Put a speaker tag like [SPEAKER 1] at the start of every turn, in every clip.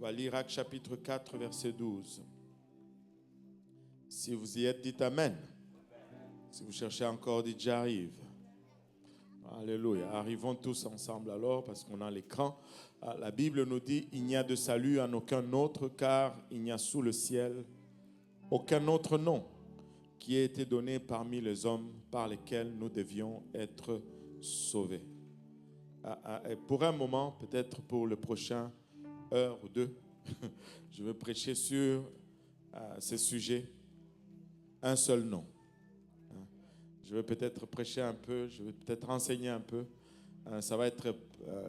[SPEAKER 1] va lire Actes chapitre 4, verset 12. Si vous y êtes, dites Amen. Si vous cherchez encore, dites J'arrive. Alléluia. Arrivons tous ensemble alors parce qu'on a l'écran. La Bible nous dit il n'y a de salut en aucun autre car il n'y a sous le ciel aucun autre nom qui ait été donné parmi les hommes par lesquels nous devions être sauvés. Et pour un moment, peut-être pour le prochain heure ou deux, je vais prêcher sur ce sujet, un seul nom. Je vais peut-être prêcher un peu, je vais peut-être enseigner un peu. Ça va être,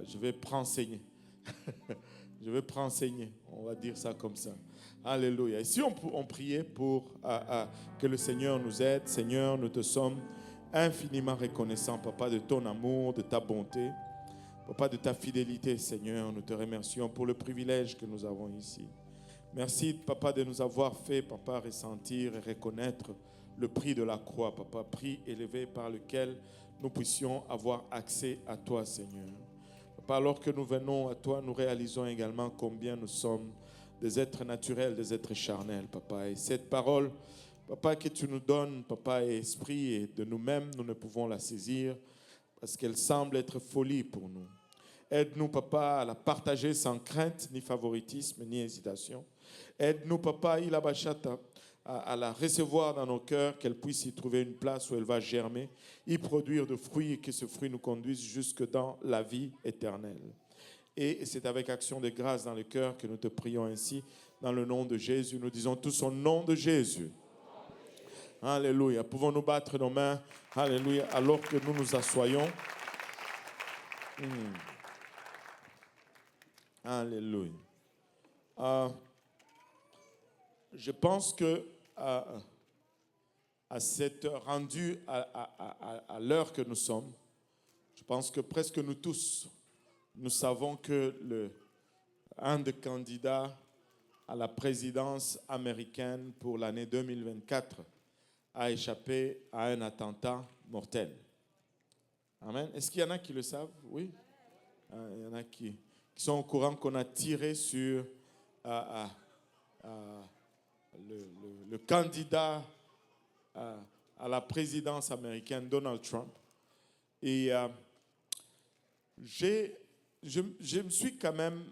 [SPEAKER 1] je vais préenseigner. Je vais préenseigner, on va dire ça comme ça. Alléluia. Et si on priait pour que le Seigneur nous aide, Seigneur, nous te sommes infiniment reconnaissants, Papa, de ton amour, de ta bonté, Papa, de ta fidélité, Seigneur. Nous te remercions pour le privilège que nous avons ici. Merci, Papa, de nous avoir fait, Papa, ressentir et reconnaître le prix de la croix, Papa, prix élevé par lequel nous puissions avoir accès à toi, Seigneur. Papa, alors que nous venons à toi, nous réalisons également combien nous sommes des êtres naturels, des êtres charnels, Papa. Et cette parole, Papa, que tu nous donnes, Papa, et esprit, et de nous-mêmes, nous ne pouvons la saisir parce qu'elle semble être folie pour nous. Aide-nous, Papa, à la partager sans crainte, ni favoritisme, ni hésitation. Aide-nous, Papa, à la recevoir dans nos cœurs, qu'elle puisse y trouver une place où elle va germer, y produire de fruits et que ce fruit nous conduise jusque dans la vie éternelle. Et c'est avec action de grâce dans le cœur que nous te prions ainsi, dans le nom de Jésus. Nous disons tous au nom de Jésus. Alléluia. Pouvons-nous battre nos mains, alléluia, alors que nous nous assoyons. Alléluia. Je pense que à cette rendue à l'heure que nous sommes, je pense que presque nous tous, nous savons que un des candidats à la présidence américaine pour l'année 2024 a échappé à un attentat mortel. Amen. Est-ce qu'il y en a qui le savent? Oui. Il y en a qui sont au courant qu'on a tiré sur le candidat à la présidence américaine, Donald Trump. Et je me suis quand même...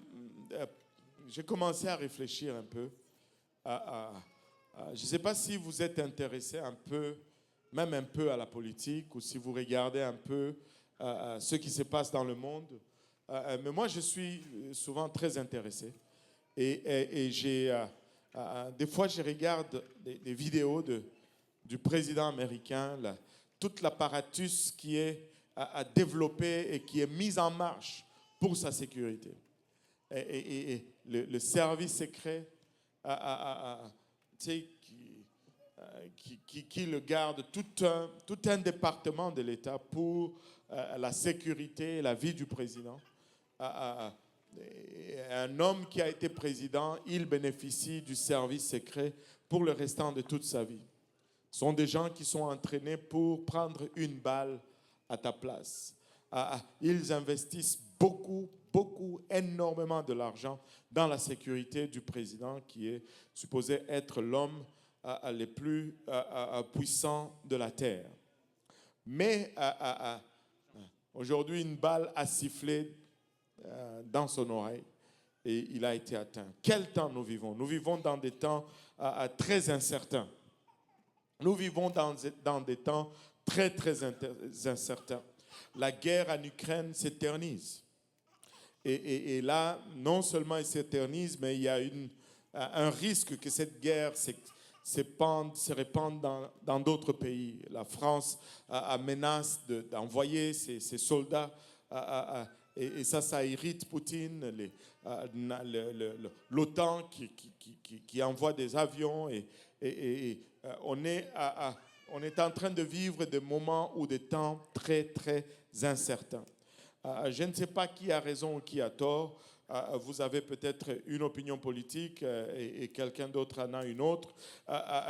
[SPEAKER 1] j'ai commencé à réfléchir un peu. Je ne sais pas si vous êtes intéressé un peu, même un peu à la politique, ou si vous regardez un peu ce qui se passe dans le monde. Mais moi, je suis souvent très intéressé. Et des fois, je regarde des vidéos du président américain, toute l'apparatus qui est à développer et qui est mise en marche pour sa sécurité. Et le service secret qui le garde, tout un département de l'État pour la sécurité et la vie du président. Un homme qui a été président, il bénéficie du service secret pour le restant de toute sa vie. Ce sont des gens qui sont entraînés pour prendre une balle à ta place. Ils investissent énormément de l'argent dans la sécurité du président qui est supposé être l'homme le plus puissant de la terre. Mais aujourd'hui, une balle a sifflé dans son oreille et il a été atteint. Quel temps nous vivons? Nous vivons dans des temps très incertains. Nous vivons dans des temps très incertains. La guerre en Ukraine s'éternise. Et là, non seulement elle s'éternise, mais il y a un risque que cette guerre se répande dans d'autres pays. La France menace d'envoyer ses soldats et ça irrite Poutine, l'OTAN qui envoie des avions et on est en train de vivre des moments ou des temps très incertains. Je ne sais pas qui a raison ou qui a tort. Vous avez peut-être une opinion politique et quelqu'un d'autre en a une autre.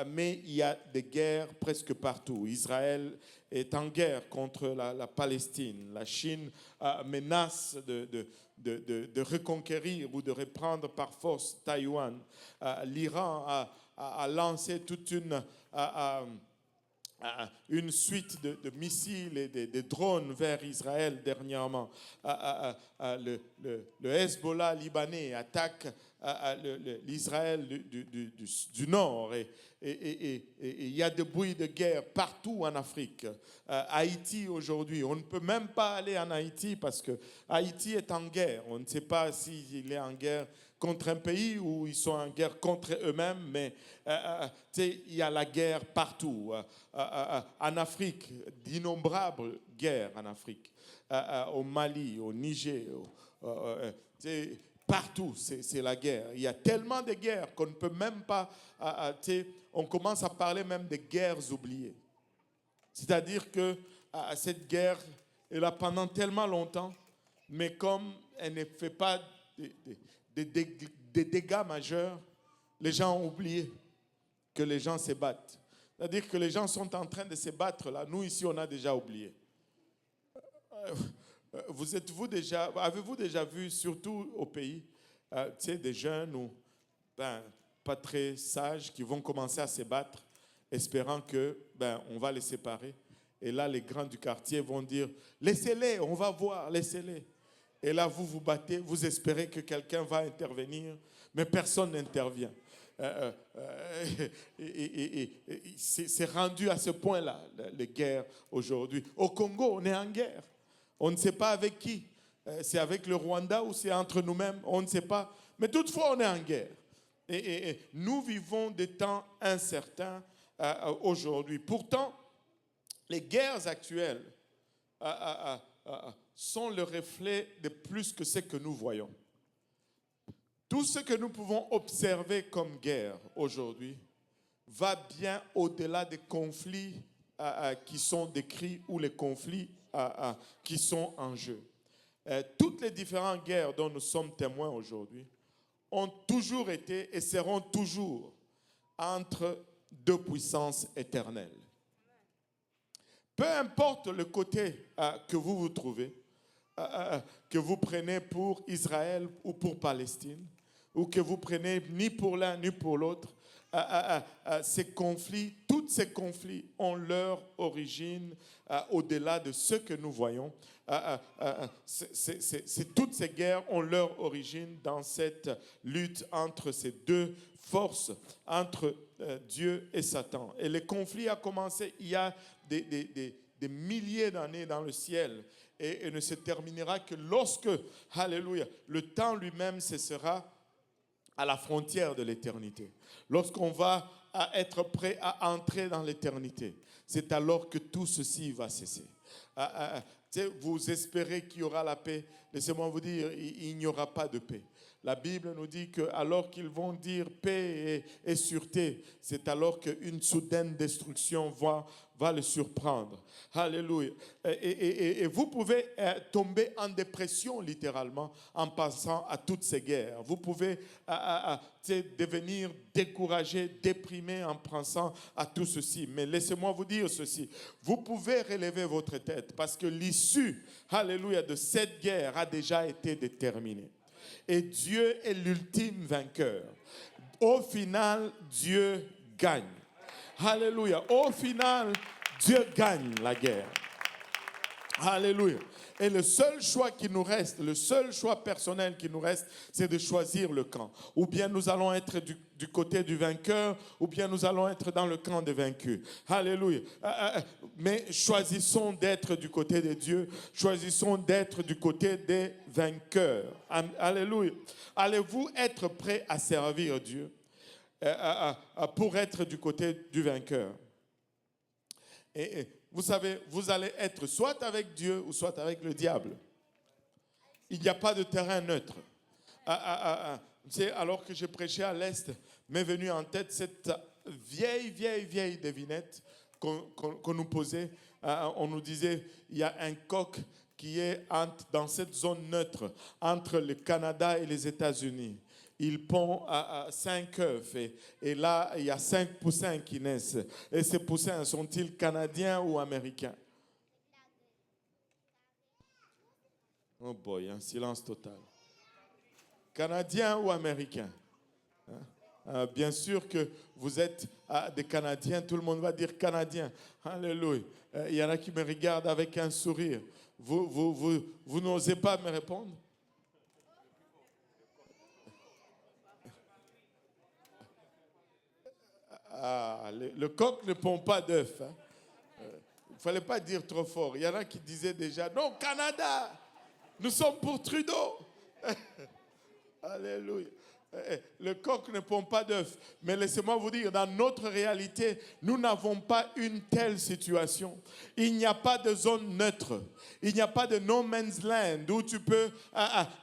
[SPEAKER 1] Mais il y a des guerres presque partout. Israël est en guerre contre la Palestine. La Chine menace de reconquérir ou de reprendre par force Taïwan. L'Iran a lancé toute une suite de missiles et de drones vers Israël dernièrement. Le Hezbollah libanais attaque l'Israël du nord et il y a des bruits de guerre partout en Afrique. Haïti aujourd'hui, on ne peut même pas aller en Haïti parce que Haïti est en guerre. On ne sait pas s'il est en guerre contre un pays ou ils sont en guerre contre eux-mêmes, mais il y a la guerre partout. En Afrique, d'innombrables guerres en Afrique. Au Mali, au Niger, partout, c'est la guerre. Il y a tellement de guerres qu'on ne peut même pas... on commence à parler même de guerres oubliées. C'est-à-dire que cette guerre est là pendant tellement longtemps, mais comme elle ne fait pas des dégâts majeurs, les gens ont oublié que les gens se battent. C'est-à-dire que les gens sont en train de se battre là. Nous, ici, on a déjà oublié. Avez-vous déjà vu, surtout au pays, des jeunes ou pas très sages qui vont commencer à se battre, espérant que on va les séparer. Et là, les grands du quartier vont dire, laissez-les, on va voir, laissez-les. Et là, vous vous battez, vous espérez que quelqu'un va intervenir, mais personne n'intervient. C'est rendu à ce point-là, les guerres aujourd'hui. Au Congo, on est en guerre. On ne sait pas avec qui. C'est avec le Rwanda ou c'est entre nous-mêmes, on ne sait pas. Mais toutefois, on est en guerre. Et nous vivons des temps incertains aujourd'hui. Pourtant, les guerres actuelles sont le reflet de plus que ce que nous voyons. Tout ce que nous pouvons observer comme guerre aujourd'hui va bien au-delà des conflits qui sont décrits ou les conflits qui sont en jeu. Toutes les différentes guerres dont nous sommes témoins aujourd'hui ont toujours été et seront toujours entre deux puissances éternelles. Peu importe le côté que vous vous trouvez, que vous prenez pour Israël ou pour Palestine, ou que vous prenez ni pour l'un ni pour l'autre, ces conflits, tous ces conflits ont leur origine au-delà de ce que nous voyons. Toutes ces guerres ont leur origine dans cette lutte entre ces deux forces, entre Dieu et Satan. Et le conflit a commencé il y a des milliers d'années dans le ciel et ne se terminera que lorsque, alléluia, le temps lui-même cessera à la frontière de l'éternité. Lorsqu'on va être prêt à entrer dans l'éternité, c'est alors que tout ceci va cesser. Vous espérez qu'il y aura la paix. Laissez-moi vous dire, il n'y aura pas de paix. La Bible nous dit que alors qu'ils vont dire paix et sûreté, c'est alors qu'une soudaine destruction va le surprendre. Alléluia. Et vous pouvez tomber en dépression littéralement en pensant à toutes ces guerres. Vous pouvez devenir découragé, déprimé en pensant à tout ceci. Mais laissez-moi vous dire ceci. Vous pouvez relever votre tête parce que l'issue, alléluia, de cette guerre a déjà été déterminée. Et Dieu est l'ultime vainqueur. Au final, Dieu gagne. Alléluia. Au final, Dieu gagne la guerre. Alléluia. Et le seul choix qui nous reste, le seul choix personnel qui nous reste, c'est de choisir le camp. Ou bien nous allons être du côté du vainqueur, ou bien nous allons être dans le camp des vaincus. Alléluia. Mais choisissons d'être du côté de Dieu. Choisissons d'être du côté des vainqueurs. Alléluia. Allez-vous être prêt à servir Dieu pour être du côté du vainqueur? Et vous savez, vous allez être soit avec Dieu ou soit avec le diable. Il n'y a pas de terrain neutre. Alors que je prêchais à l'Est, m'est venue en tête cette vieille devinette qu'on nous posait. On nous disait, il y a un coq qui est dans cette zone neutre entre le Canada et les États-Unis. Il pond 5 œufs et là, il y a 5 poussins qui naissent. Et ces poussins, sont-ils canadiens ou américains? Oh boy, un silence total. Canadiens ou Américains? Bien sûr que vous êtes des Canadiens, tout le monde va dire Canadien. Alléluia. Il y en a qui me regardent avec un sourire. Vous n'osez pas me répondre? Le coq ne pond pas d'œufs. Il ne fallait pas dire trop fort. Il y en a qui disaient déjà, non, Canada, nous sommes pour Trudeau. Alléluia. Le coq ne pond pas d'œufs. Mais laissez-moi vous dire, dans notre réalité, nous n'avons pas une telle situation. Il n'y a pas de zone neutre. Il n'y a pas de no man's land où tu peux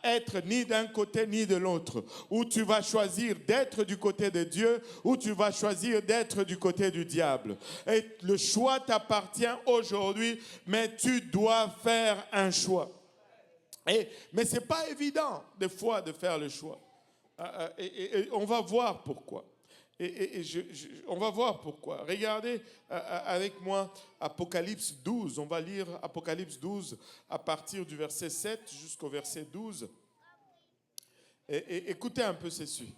[SPEAKER 1] être ni d'un côté ni de l'autre. Où tu vas choisir d'être du côté de Dieu ou tu vas choisir d'être du côté du diable. Et le choix t'appartient aujourd'hui, mais tu dois faire un choix. Mais ce n'est pas évident des fois de faire le choix. Et on va voir pourquoi. On va voir pourquoi. Regardez avec moi Apocalypse 12. On va lire Apocalypse 12 à partir du verset 7 jusqu'au verset 12. Et écoutez un peu ceci.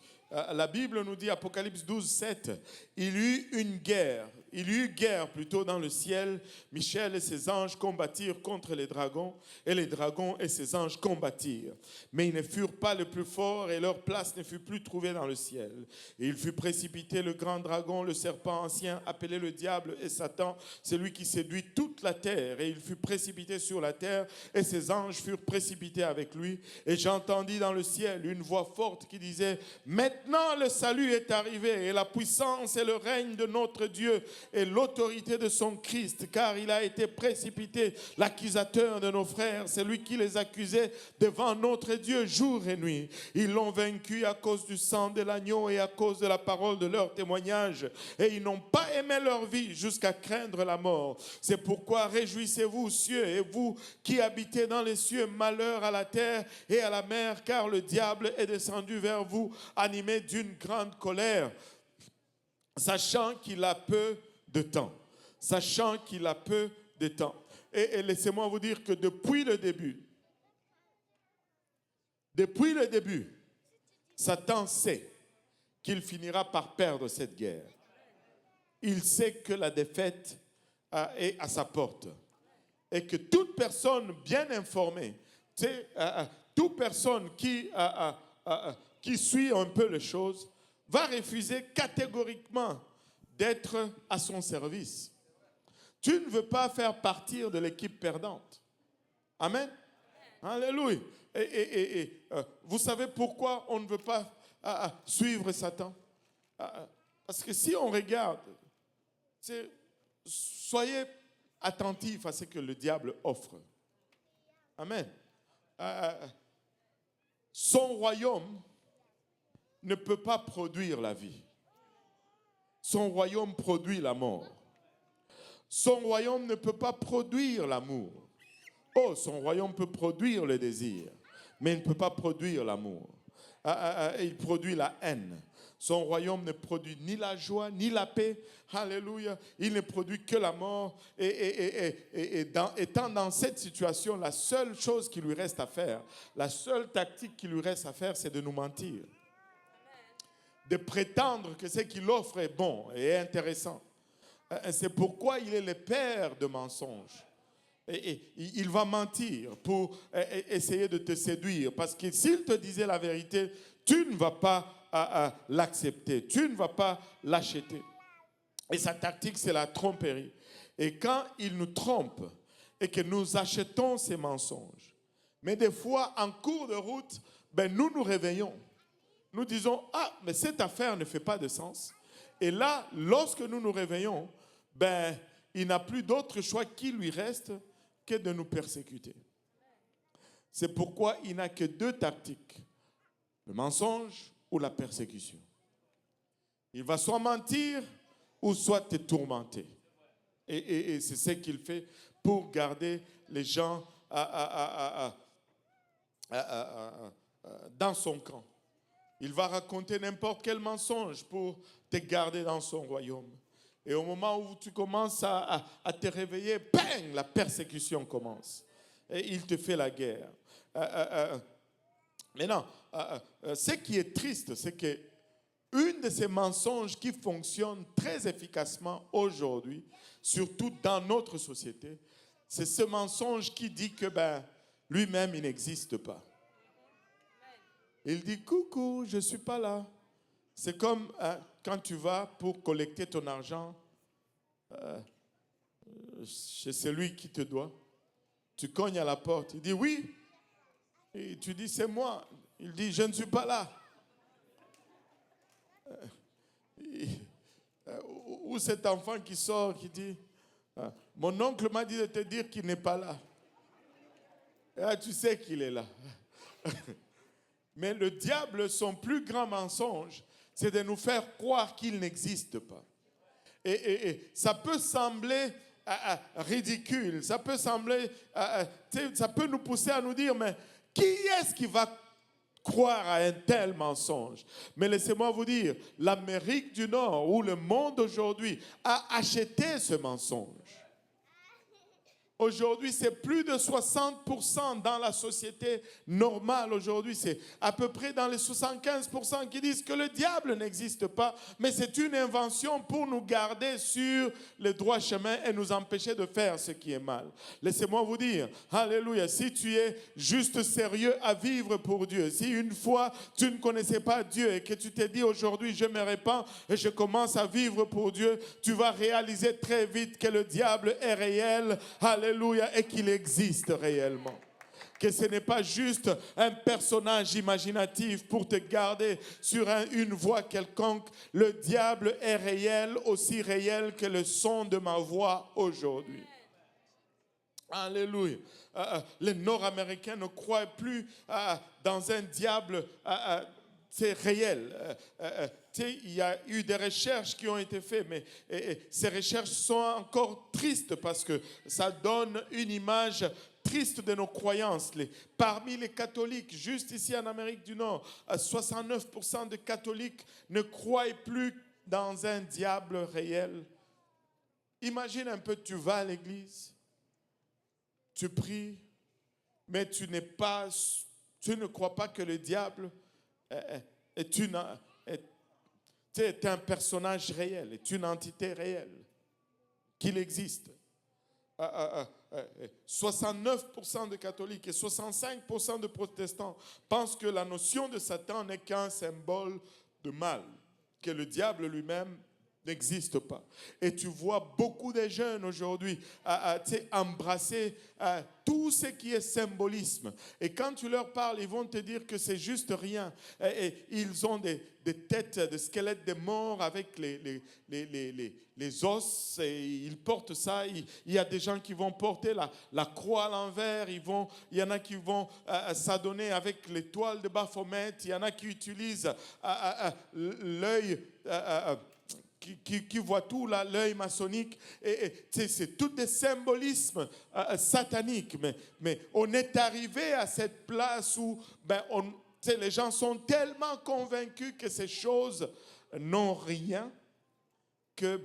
[SPEAKER 1] La Bible nous dit, Apocalypse 12, 7, il y eut une guerre. Il y eut guerre plutôt dans le ciel. Michel et ses anges combattirent contre les dragons, et les dragons et ses anges combattirent. Mais ils ne furent pas les plus forts, et leur place ne fut plus trouvée dans le ciel. Et il fut précipité le grand dragon, le serpent ancien, appelé le diable et Satan, celui qui séduit toute la terre. Et il fut précipité sur la terre, et ses anges furent précipités avec lui. Et j'entendis dans le ciel une voix forte qui disait, maintenant le salut est arrivé, et la puissance et le règne de notre Dieu, et l'autorité de son Christ, car il a été précipité, l'accusateur de nos frères, celui qui les accusait devant notre Dieu jour et nuit. Ils l'ont vaincu à cause du sang de l'agneau et à cause de la parole de leur témoignage, et ils n'ont pas aimé leur vie jusqu'à craindre la mort. C'est pourquoi réjouissez-vous, cieux, et vous qui habitez dans les cieux, malheur à la terre et à la mer, car le diable est descendu vers vous, animé d'une grande colère, sachant qu'il a peu de temps. Sachant qu'il a peu de temps. Et laissez-moi vous dire que depuis le début, Satan sait qu'il finira par perdre cette guerre. Il sait que la défaite est à sa porte. Et que toute personne bien informée, toute personne qui suit un peu les choses, va refuser catégoriquement d'être à son service. Tu ne veux pas faire partir de l'équipe perdante. Amen. Alléluia. Vous savez pourquoi on ne veut pas suivre Satan? Parce que si on regarde, soyez attentifs à ce que le diable offre. Amen. Son royaume ne peut pas produire la vie. Son royaume produit la mort. Son royaume ne peut pas produire l'amour. Oh, son royaume peut produire le désir, mais il ne peut pas produire l'amour. Il produit la haine. Son royaume ne produit ni la joie, ni la paix. Alléluia. Il ne produit que la mort. Étant dans cette situation, la seule chose qui lui reste à faire, la seule tactique qui lui reste à faire, c'est de nous mentir. De prétendre que ce qu'il offre est bon et intéressant. C'est pourquoi il est le père de mensonges. Il va mentir pour essayer de te séduire. Parce que s'il te disait la vérité, tu ne vas pas l'accepter. Tu ne vas pas l'acheter. Et sa tactique, c'est la tromperie. Et quand il nous trompe et que nous achetons ces mensonges, mais des fois, en cours de route, nous nous réveillons. Nous disons, mais cette affaire ne fait pas de sens. Et là, lorsque nous nous réveillons, il n'a plus d'autre choix qui lui reste que de nous persécuter. C'est pourquoi il n'a que deux tactiques, le mensonge ou la persécution. Il va soit mentir ou soit te tourmenter. Et c'est ce qu'il fait pour garder les gens dans son camp. Il va raconter n'importe quel mensonge pour te garder dans son royaume. Et au moment où tu commences à te réveiller, bang, la persécution commence. Et il te fait la guerre. Maintenant, ce qui est triste, c'est que une de ces mensonges qui fonctionne très efficacement aujourd'hui, surtout dans notre société, c'est ce mensonge qui dit que lui-même, il n'existe pas. Il dit, coucou, je ne suis pas là. C'est comme quand tu vas pour collecter ton argent chez celui qui te doit. Tu cognes à la porte. Il dit, oui. Et tu dis, c'est moi. Il dit, je ne suis pas là. Ou cet enfant qui sort, qui dit, mon oncle m'a dit de te dire qu'il n'est pas là. Et là, tu sais qu'il est là. Mais le diable, son plus grand mensonge, c'est de nous faire croire qu'il n'existe pas. Et ça peut sembler ridicule, ça peut sembler, ça peut nous pousser à nous dire, mais qui est-ce qui va croire à un tel mensonge? Mais laissez-moi vous dire, l'Amérique du Nord ou le monde aujourd'hui a acheté ce mensonge. Aujourd'hui, c'est plus de 60% dans la société normale. Aujourd'hui, c'est à peu près dans les 75% qui disent que le diable n'existe pas, mais c'est une invention pour nous garder sur le droit chemin et nous empêcher de faire ce qui est mal. Laissez-moi vous dire, alléluia, si tu es juste sérieux à vivre pour Dieu, si une fois tu ne connaissais pas Dieu et que tu t'es dit aujourd'hui je me répands et je commence à vivre pour Dieu, tu vas réaliser très vite que le diable est réel. Alléluia, et qu'il existe réellement. Que ce n'est pas juste un personnage imaginatif pour te garder sur une voie quelconque. Le diable est réel, aussi réel que le son de ma voix aujourd'hui. Alléluia. Les Nord-Américains ne croient plus dans un diable. C'est réel. Il y a eu des recherches qui ont été faites, mais ces recherches sont encore tristes parce que ça donne une image triste de nos croyances. Parmi les catholiques, juste ici en Amérique du Nord, 69% de catholiques ne croient plus dans un diable réel. Imagine un peu, tu vas à l'église, tu pries, mais tu ne crois pas que le diable est un personnage réel, est une entité réelle, qu'il existe. 69% de catholiques et 65% de protestants pensent que la notion de Satan n'est qu'un symbole de mal, que le diable lui-même n'existe pas. Et tu vois beaucoup de jeunes aujourd'hui embrasser tout ce qui est symbolisme. Et quand tu leur parles, ils vont te dire que c'est juste rien. Et ils ont des têtes, des squelettes de morts avec les os. Et ils portent ça. Il y a des gens qui vont porter la croix à l'envers. Il y en a qui vont s'adonner avec l'étoile de Baphomet. Il y en a qui utilisent l'œil... Qui voit tout là, l'œil maçonnique, et c'est tout des symbolismes sataniques, mais on est arrivé à cette place où les gens sont tellement convaincus que ces choses n'ont rien que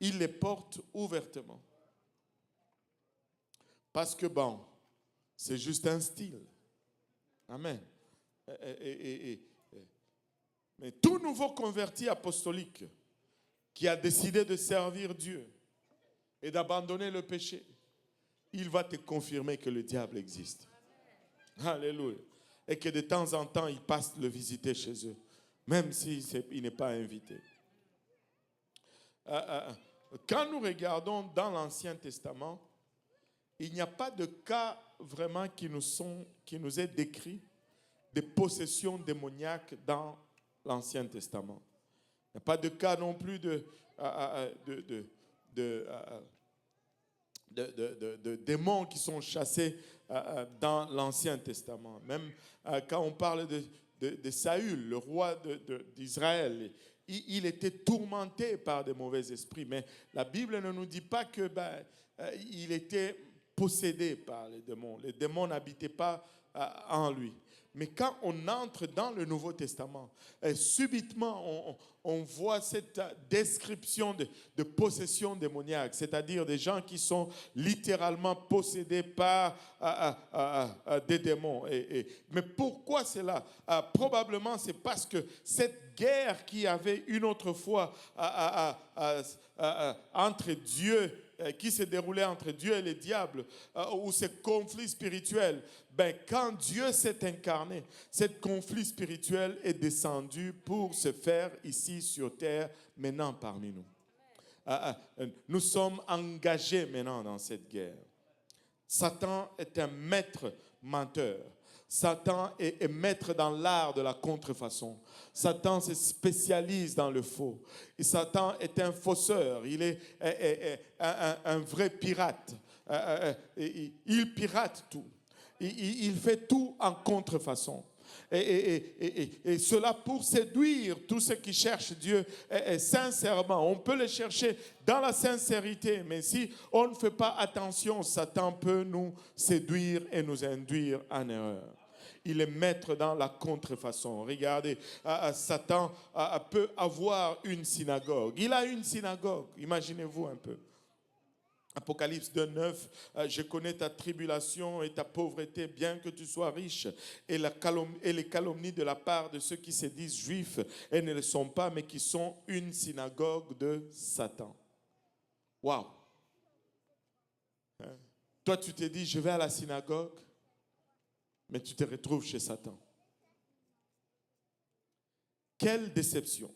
[SPEAKER 1] ils les portent ouvertement. Parce que c'est juste un style. Amen. Mais tout nouveau converti apostolique qui a décidé de servir Dieu et d'abandonner le péché, il va te confirmer que le diable existe. Alléluia. Et que de temps en temps, il passe le visiter chez eux, même s'il n'est pas invité. Quand nous regardons dans l'Ancien Testament, il n'y a pas de cas vraiment qui nous est décrit de possession démoniaque dans l'Ancien Testament. Il n'y a pas de cas non plus de démons qui sont chassés dans l'Ancien Testament. Même quand on parle de Saül, le roi d'Israël, il était tourmenté par des mauvais esprits. Mais la Bible ne nous dit pas que il était possédé par les démons. Les démons n'habitaient pas en lui. Mais quand on entre dans le Nouveau Testament, subitement, on voit cette description de possession démoniaque, c'est-à-dire des gens qui sont littéralement possédés par des démons. Mais pourquoi cela? Probablement, c'est parce que cette guerre qui avait une autre fois entre Dieu, qui se déroulait entre Dieu et le diable, ou ce conflit spirituel, quand Dieu s'est incarné, ce conflit spirituel est descendu pour se faire ici sur terre, maintenant parmi nous. Nous sommes engagés maintenant dans cette guerre. Satan est un maître menteur. Satan est maître dans l'art de la contrefaçon. Satan se spécialise dans le faux. Et Satan est un fausseur. Il est un vrai pirate. Il pirate tout. Il fait tout en contrefaçon. Et cela pour séduire tous ceux qui cherchent Dieu sincèrement. On peut le chercher dans la sincérité, mais si on ne fait pas attention, Satan peut nous séduire et nous induire en erreur. Il est maître dans la contrefaçon. Regardez, Satan peut avoir une synagogue. Il a une synagogue, imaginez-vous un peu. Apocalypse 2:9, je connais ta tribulation et ta pauvreté, bien que tu sois riche, et les calomnies de la part de ceux qui se disent juifs et ne le sont pas, mais qui sont une synagogue de Satan. Waouh! Toi, tu te dis, je vais à la synagogue, mais tu te retrouves chez Satan. Quelle déception!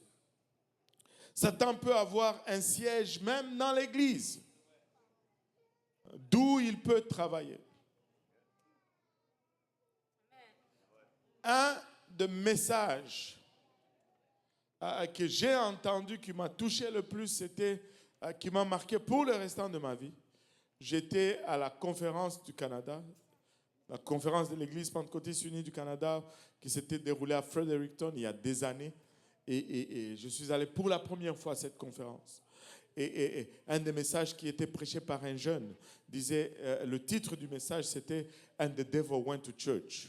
[SPEAKER 1] Satan peut avoir un siège même dans l'église, d'où il peut travailler. Un des messages que j'ai entendu qui m'a touché le plus, c'était qui m'a marqué pour le restant de ma vie. J'étais à la conférence du Canada, la conférence de l'Église pentecôtiste unie du Canada qui s'était déroulée à Fredericton il y a des années. Et je suis allé pour la première fois à cette conférence. Et un des messages qui était prêché par un jeune disait, le titre du message c'était « And the devil went to church ».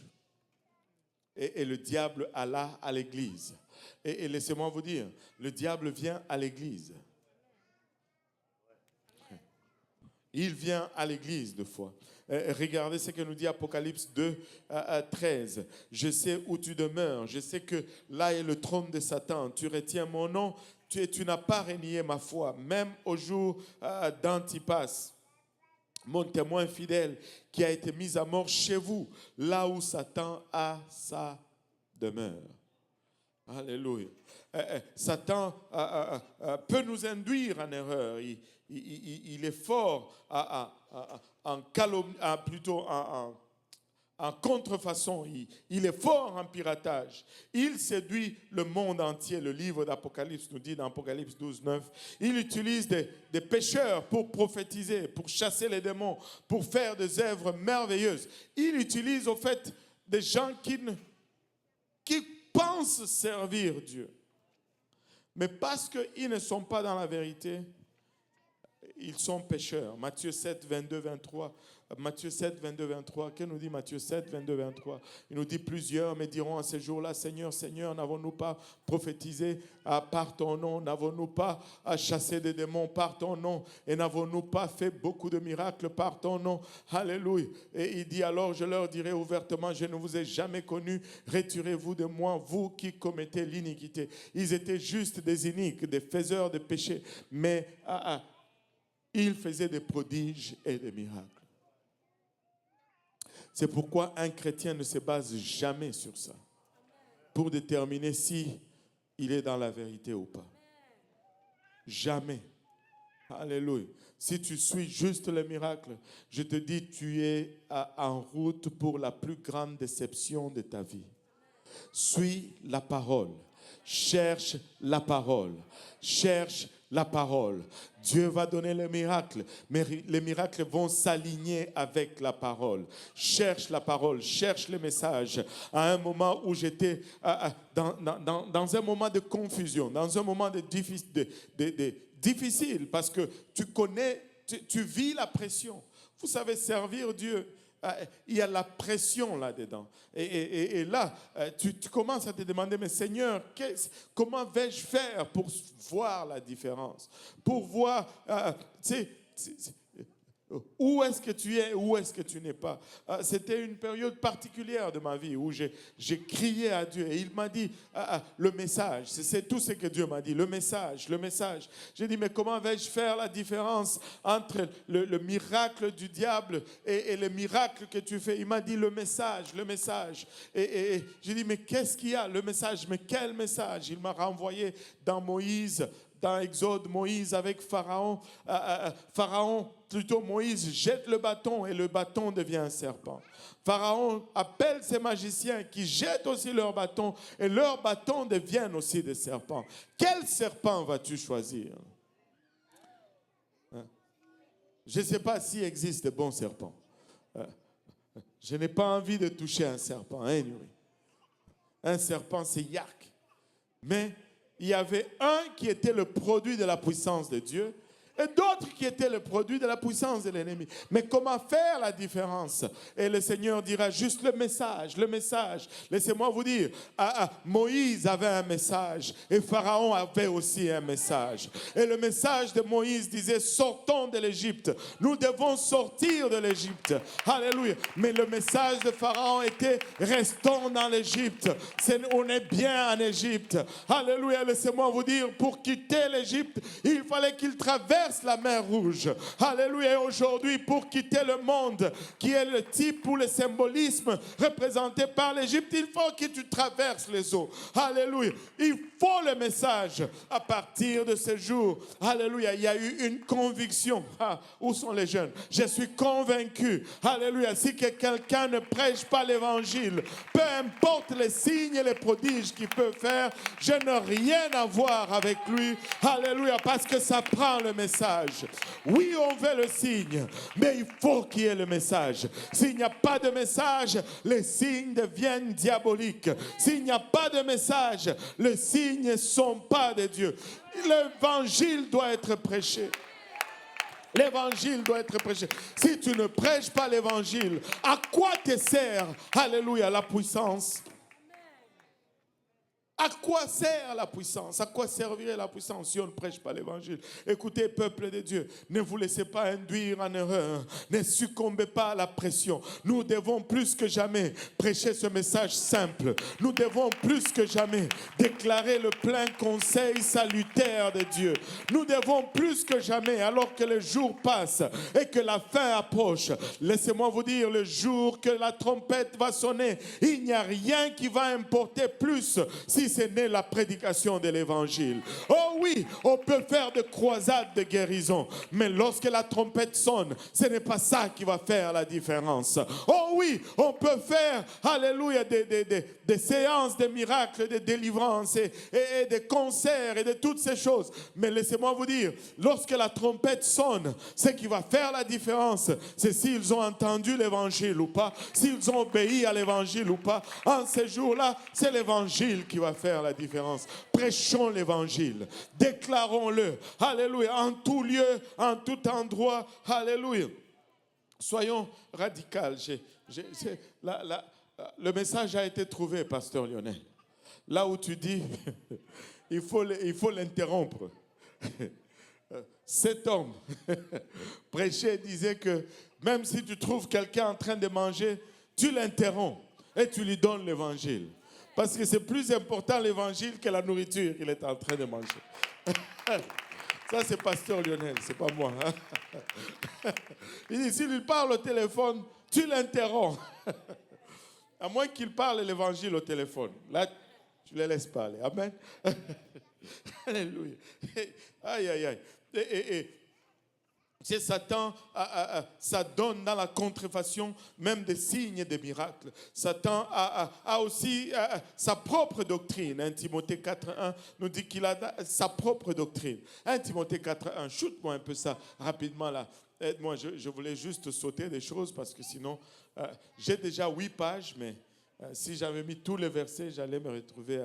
[SPEAKER 1] Et le diable alla à l'église. Et laissez-moi vous dire, le diable vient à l'église. Il vient à l'église deux fois. Regardez ce que nous dit Apocalypse 2:13. Je sais où tu demeures. Je sais que là est le trône de Satan. Tu retiens mon nom. Tu n'as pas renié ma foi. Même au jour d'Antipas, mon témoin fidèle, qui a été mis à mort chez vous, là où Satan a sa demeure. Alléluia. Satan peut nous induire en erreur. Il est fort en contrefaçon. Il est fort en piratage. Il séduit le monde entier. Le livre d'Apocalypse nous dit dans Apocalypse 12:9, il utilise des pécheurs pour prophétiser, pour chasser les démons, pour faire des œuvres merveilleuses. Il utilise au fait des gens qui pensent servir Dieu. Mais parce qu'ils ne sont pas dans la vérité, ils sont pécheurs. Matthieu 7, 22, 23. Matthieu 7, 22, 23. Que nous dit Matthieu 7, 22, 23? Il nous dit, plusieurs me diront à ce jour-là, Seigneur, Seigneur, n'avons-nous pas prophétisé par ton nom? N'avons-nous pas chassé des démons par ton nom? Et n'avons-nous pas fait beaucoup de miracles par ton nom? Alléluia. Et il dit, alors je leur dirai ouvertement, je ne vous ai jamais connus. Retirez-vous de moi, vous qui commettez l'iniquité. Ils étaient juste des iniques, des faiseurs de péché. Mais ils faisaient des prodiges et des miracles. C'est pourquoi un chrétien ne se base jamais sur ça pour déterminer si il est dans la vérité ou pas. Jamais. Alléluia. Si tu suis juste les miracles, je te dis, tu es en route pour la plus grande déception de ta vie. Suis la parole. Cherche la parole. Cherche la parole. Dieu va donner les miracles, mais les miracles vont s'aligner avec la parole. Cherche la parole, cherche le message. À un moment où j'étais dans un moment de confusion, dans un moment difficile, parce que tu connais, tu vis la pression. Vous savez, servir Dieu, il y a la pression là-dedans. Et là, tu commences à te demander, mais Seigneur, comment vais-je faire pour voir la différence? Pour voir, où est-ce que tu es, où est-ce que tu n'es pas? C'était une période particulière de ma vie où j'ai crié à Dieu et il m'a dit le message. C'est tout ce que Dieu m'a dit, le message, le message. J'ai dit, mais comment vais-je faire la différence entre le miracle du diable et le miracle que tu fais? Il m'a dit le message, le message. Et j'ai dit, mais qu'est-ce qu'il y a? Le message, mais quel message? Il m'a renvoyé dans Moïse. Dans Exode, Moïse avec Pharaon, Moïse jette le bâton et le bâton devient un serpent. Pharaon appelle ses magiciens qui jettent aussi leur bâton et leurs bâtons deviennent aussi des serpents. Quel serpent vas-tu choisir? Je ne sais pas s'il existe de bons serpents. Je n'ai pas envie de toucher un serpent. Anyway. Un serpent, c'est yak. Mais il y avait un qui était le produit de la puissance de Dieu et d'autres qui étaient le produit de la puissance de l'ennemi. Mais comment faire la différence? Et le Seigneur dira juste le message, le message. Laissez-moi vous dire, Moïse avait un message et Pharaon avait aussi un message. Et le message de Moïse disait, sortons de l'Égypte. Nous devons sortir de l'Égypte. Alléluia. Mais le message de Pharaon était, restons dans l'Égypte. On est bien en Égypte. Alléluia. Laissez-moi vous dire, pour quitter l'Égypte, il fallait qu'il traverse la mer Rouge. Alléluia. Et aujourd'hui, pour quitter le monde, qui est le type ou le symbolisme représenté par l'Égypte, il faut que tu traverses les eaux. Alléluia. Il faut le message. À partir de ce jour, alléluia, il y a eu une conviction. Où sont les jeunes? Je suis convaincu. Alléluia. Si que quelqu'un ne prêche pas l'évangile, peu importe les signes et les prodiges qu'il peut faire, je n'ai rien à voir avec lui. Alléluia. Parce que ça prend le message. Oui, on veut le signe, mais il faut qu'il y ait le message. S'il n'y a pas de message, les signes deviennent diaboliques. S'il n'y a pas de message, les signes ne sont pas de Dieu. L'évangile doit être prêché. L'évangile doit être prêché. Si tu ne prêches pas l'évangile, à quoi te sert, alléluia, la puissance? À quoi sert la puissance? À quoi servirait la puissance si on ne prêche pas l'évangile? Écoutez, peuple de Dieu, ne vous laissez pas induire en erreur. Ne succombez pas à la pression. Nous devons plus que jamais prêcher ce message simple. Nous devons plus que jamais déclarer le plein conseil salutaire de Dieu. Nous devons plus que jamais, alors que le jour passe et que la fin approche, laissez-moi vous dire, le jour que la trompette va sonner, il n'y a rien qui va importer plus si ce n'est la prédication de l'évangile. Oh oui, on peut faire de croisades de guérison, mais lorsque la trompette sonne, ce n'est pas ça qui va faire la différence. Oh oui, on peut faire, alléluia, des séances de miracles, de délivrance et des concerts et de toutes ces choses. Mais laissez-moi vous dire, lorsque la trompette sonne, ce qui va faire la différence, c'est s'ils ont entendu l'évangile ou pas, s'ils ont obéi à l'évangile ou pas. En ces jours-là, c'est l'évangile qui va faire la différence. Prêchons l'évangile, déclarons-le, alléluia, en tout lieu, en tout endroit, alléluia. Soyons radicaux. Le message a été trouvé, pasteur Lionel. Là où tu dis, il faut l'interrompre. Cet homme prêchait, disait que même si tu trouves quelqu'un en train de manger, tu l'interromps et tu lui donnes l'évangile. Parce que c'est plus important l'évangile que la nourriture qu'il est en train de manger. Ça, c'est pasteur Lionel, c'est pas moi. Il dit, s'il lui parle au téléphone, tu l'interromps. À moins qu'il parle l'évangile au téléphone. Là, tu le laisses parler. Amen. Alléluia. Aïe, aïe, aïe. C'est Satan, ça donne dans la contrefaçon même des signes et des miracles. Satan a aussi sa propre doctrine. 1 Timothée 4.1 nous dit qu'il a sa propre doctrine. 1 Timothée 4.1, shoot-moi un peu ça rapidement là. Aide-moi, je voulais juste sauter des choses parce que sinon, j'ai déjà 8 pages, mais si j'avais mis tous les versets, j'allais me retrouver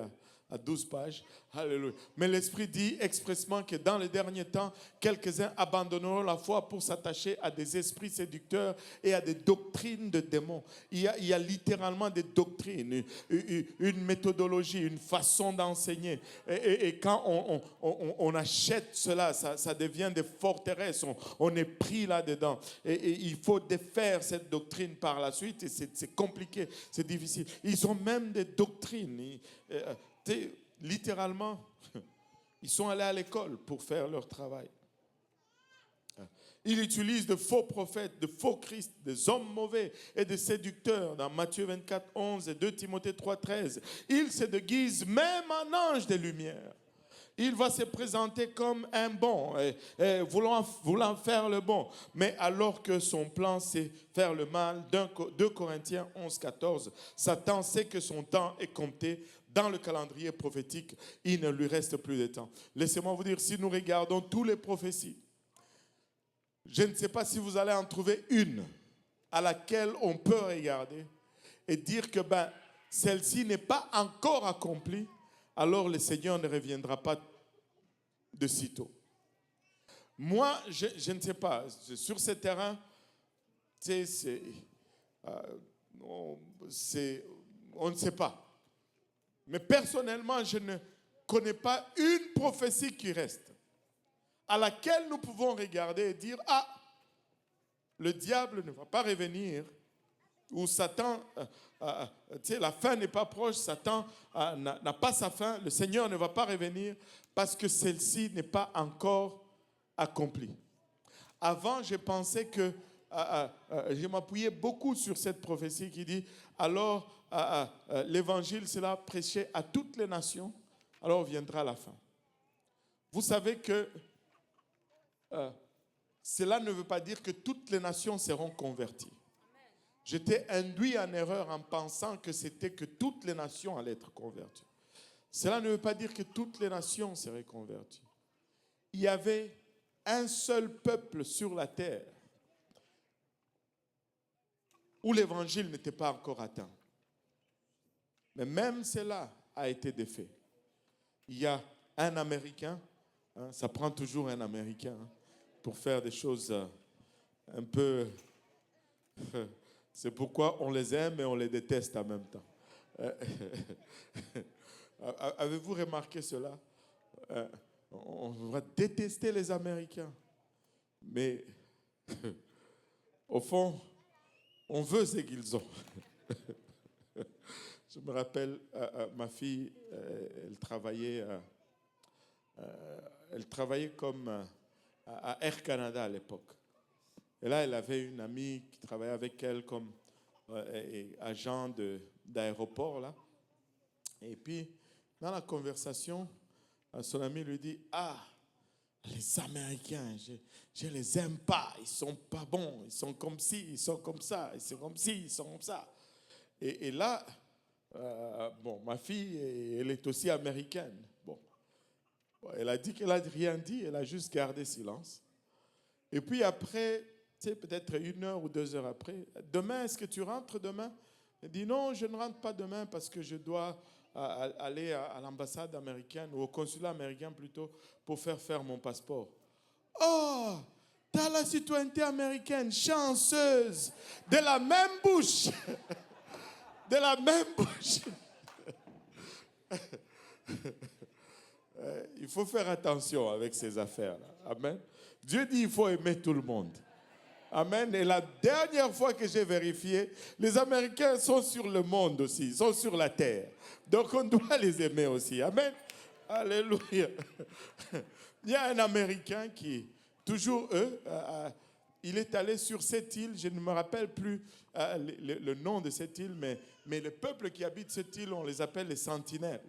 [SPEAKER 1] à 12 pages. Alléluia. Mais l'Esprit dit expressement que dans les derniers temps, quelques-uns abandonneront la foi pour s'attacher à des esprits séducteurs et à des doctrines de démons. Il y a littéralement des doctrines, une méthodologie, une façon d'enseigner. Et quand on achète cela, ça devient des forteresses. On est pris là-dedans. Et il faut défaire cette doctrine par la suite. Et c'est compliqué, c'est difficile. Ils ont même des doctrines. Littéralement, ils sont allés à l'école pour faire leur travail. Ils utilisent de faux prophètes, de faux Christ, des hommes mauvais et des séducteurs. Dans Matthieu 24, 11 et 2 Timothée 3, 13, ils se déguisent même en ange de lumière. Il va se présenter comme un bon, voulant faire le bon. Mais alors que son plan, c'est faire le mal, 2 Corinthiens 11, 14, Satan sait que son temps est compté. Dans le calendrier prophétique, il ne lui reste plus de temps. Laissez-moi vous dire, si nous regardons toutes les prophéties, je ne sais pas si vous allez en trouver une à laquelle on peut regarder et dire que celle-ci n'est pas encore accomplie, alors le Seigneur ne reviendra pas de sitôt. Moi, je ne sais pas. Sur ce terrain, on ne sait pas. Mais personnellement, je ne connais pas une prophétie qui reste, à laquelle nous pouvons regarder et dire, le diable ne va pas revenir, ou Satan, la fin n'est pas proche, Satan n'a pas sa fin, le Seigneur ne va pas revenir, parce que celle-ci n'est pas encore accomplie. Avant, je pensais que, je m'appuyais beaucoup sur cette prophétie qui dit, alors l'évangile sera prêché à toutes les nations, alors viendra la fin. Vous savez que cela ne veut pas dire que toutes les nations seront converties. J'étais induit en erreur en pensant que c'était que toutes les nations allaient être converties. Cela ne veut pas dire que toutes les nations seraient converties. Il y avait un seul peuple sur la terre où l'évangile n'était pas encore atteint. Mais même cela a été défait. Il y a un Américain, ça prend toujours un Américain pour faire des choses un peu... C'est pourquoi on les aime et on les déteste en même temps. Avez-vous remarqué cela? On va détester les Américains. Mais au fond, on veut ce qu'ils ont. Je me rappelle, ma fille, elle travaillait comme à Air Canada à l'époque. Et là, elle avait une amie qui travaillait avec elle comme agent d'aéroport, là. Et puis, dans la conversation, son ami lui dit, les Américains, je ne les aime pas, ils ne sont pas bons, ils sont comme ci, ils sont comme ça, ils sont comme ci, ils sont comme ça. Et là, ma fille, elle est aussi américaine. Elle a dit qu'elle n'a rien dit, elle a juste gardé silence. Et puis après, peut-être 1 heure ou 2 heures après, demain, est-ce que tu rentres demain? Elle dit non, je ne rentre pas demain parce que je dois aller à l'ambassade américaine ou au consulat américain plutôt pour faire mon passeport. Oh, tu as la citoyenneté américaine, chanceuse, de la même bouche. De la même bouche. Il faut faire attention avec ces affaires-là. Amen. Dieu dit qu'il faut aimer tout le monde. Amen. Et la dernière fois que j'ai vérifié, les Américains sont sur le monde aussi, ils sont sur la terre. Donc on doit les aimer aussi. Amen. Alléluia. Il y a un Américain qui, toujours il est allé sur cette île, je ne me rappelle plus le nom de cette île, mais le peuple qui habite cette île, on les appelle les sentinelles.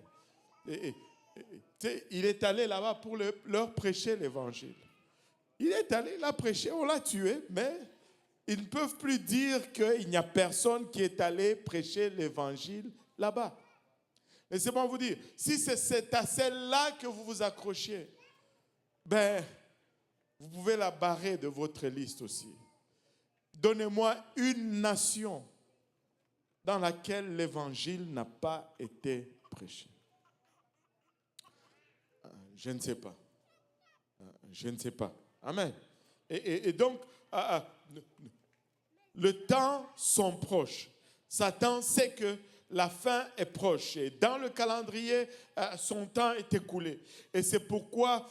[SPEAKER 1] Il est allé là-bas pour leur prêcher l'évangile. Il est allé la prêcher, on l'a tué, mais ils ne peuvent plus dire qu'il n'y a personne qui est allé prêcher l'évangile là-bas. Laissez-moi vous dire, si c'est à celle-là que vous vous accrochez, vous pouvez la barrer de votre liste aussi. Donnez-moi une nation dans laquelle l'évangile n'a pas été prêché. Je ne sais pas. Je ne sais pas. Amen. Et donc, le temps sont proches. Satan sait que la fin est proche. Et dans le calendrier, son temps est écoulé. Et c'est pourquoi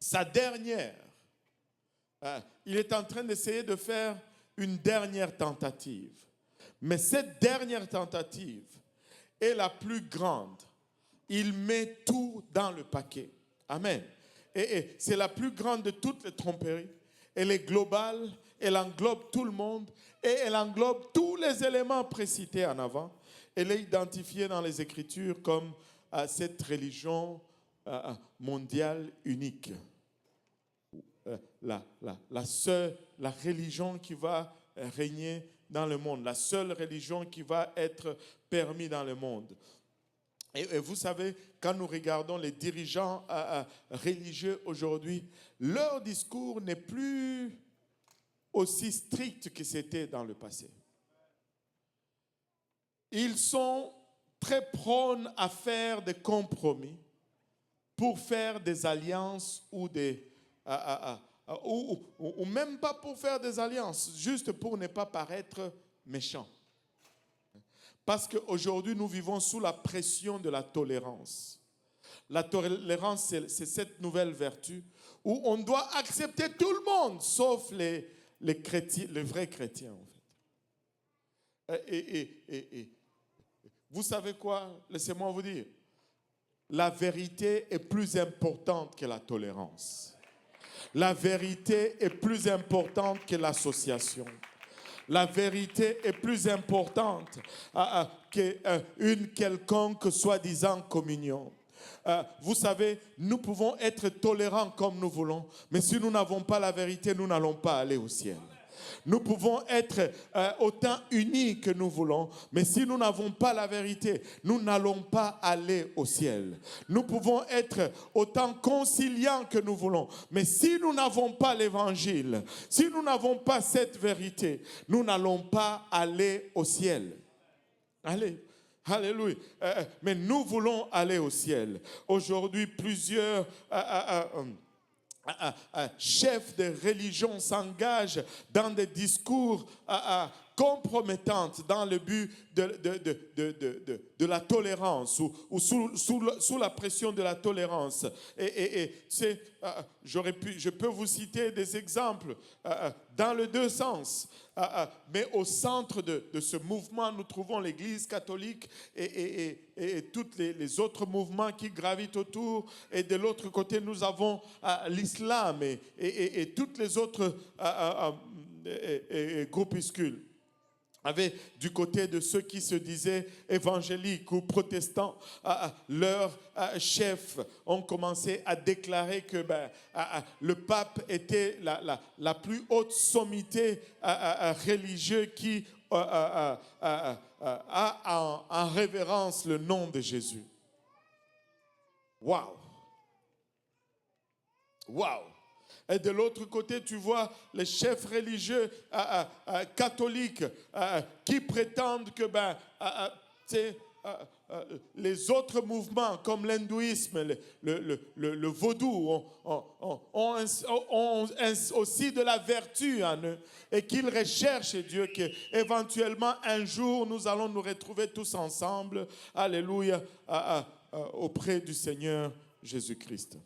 [SPEAKER 1] sa dernière, il est en train d'essayer de faire une dernière tentative. Mais cette dernière tentative est la plus grande. Il met tout dans le paquet. Amen. Et c'est la plus grande de toutes les tromperies. Elle est globale, elle englobe tout le monde et elle englobe tous les éléments précités en avant. Elle est identifiée dans les Écritures comme cette religion mondiale unique. La religion qui va régner dans le monde, la seule religion qui va être permise dans le monde. Et vous savez, quand nous regardons les dirigeants religieux aujourd'hui, leur discours n'est plus aussi strict que c'était dans le passé. Ils sont très prônes à faire des compromis pour faire des alliances ou ou même pas pour faire des alliances, juste pour ne pas paraître méchants. Parce qu'aujourd'hui, nous vivons sous la pression de la tolérance. La tolérance, c'est cette nouvelle vertu où on doit accepter tout le monde, sauf les chrétiens, les vrais chrétiens, en fait. Et vous savez quoi? Laissez-moi vous dire. La vérité est plus importante que la tolérance. La vérité est plus importante que l'association. La vérité est plus importante qu'une quelconque soi-disant communion. Vous savez, nous pouvons être tolérants comme nous voulons, mais si nous n'avons pas la vérité, nous n'allons pas aller au ciel. Nous pouvons être autant unis que nous voulons, mais si nous n'avons pas la vérité, nous n'allons pas aller au ciel. Nous pouvons être autant conciliants que nous voulons, mais si nous n'avons pas l'évangile, si nous n'avons pas cette vérité, nous n'allons pas aller au ciel. Allez. Alléluia. Mais nous voulons aller au ciel. Aujourd'hui, plusieurs chefs de religion s'engagent dans des discours compromettants dans le but de la tolérance ou sous la pression de la tolérance. Je peux vous citer des exemples dans les deux sens. Mais au centre de ce mouvement, nous trouvons l'Église catholique et tous les autres mouvements qui gravitent autour. Et de l'autre côté, nous avons l'islam et toutes les autres groupuscules. Du côté de ceux qui se disaient évangéliques ou protestants, leurs chefs ont commencé à déclarer que le pape était la plus haute sommité religieuse qui a en révérence le nom de Jésus. Waouh! Waouh! Et de l'autre côté, tu vois les chefs religieux catholiques qui prétendent que les autres mouvements comme l'hindouisme, le vaudou ont aussi de la vertu en eux et qu'ils recherchent Dieu, qu'éventuellement un jour nous allons nous retrouver tous ensemble, alléluia, auprès du Seigneur Jésus-Christ.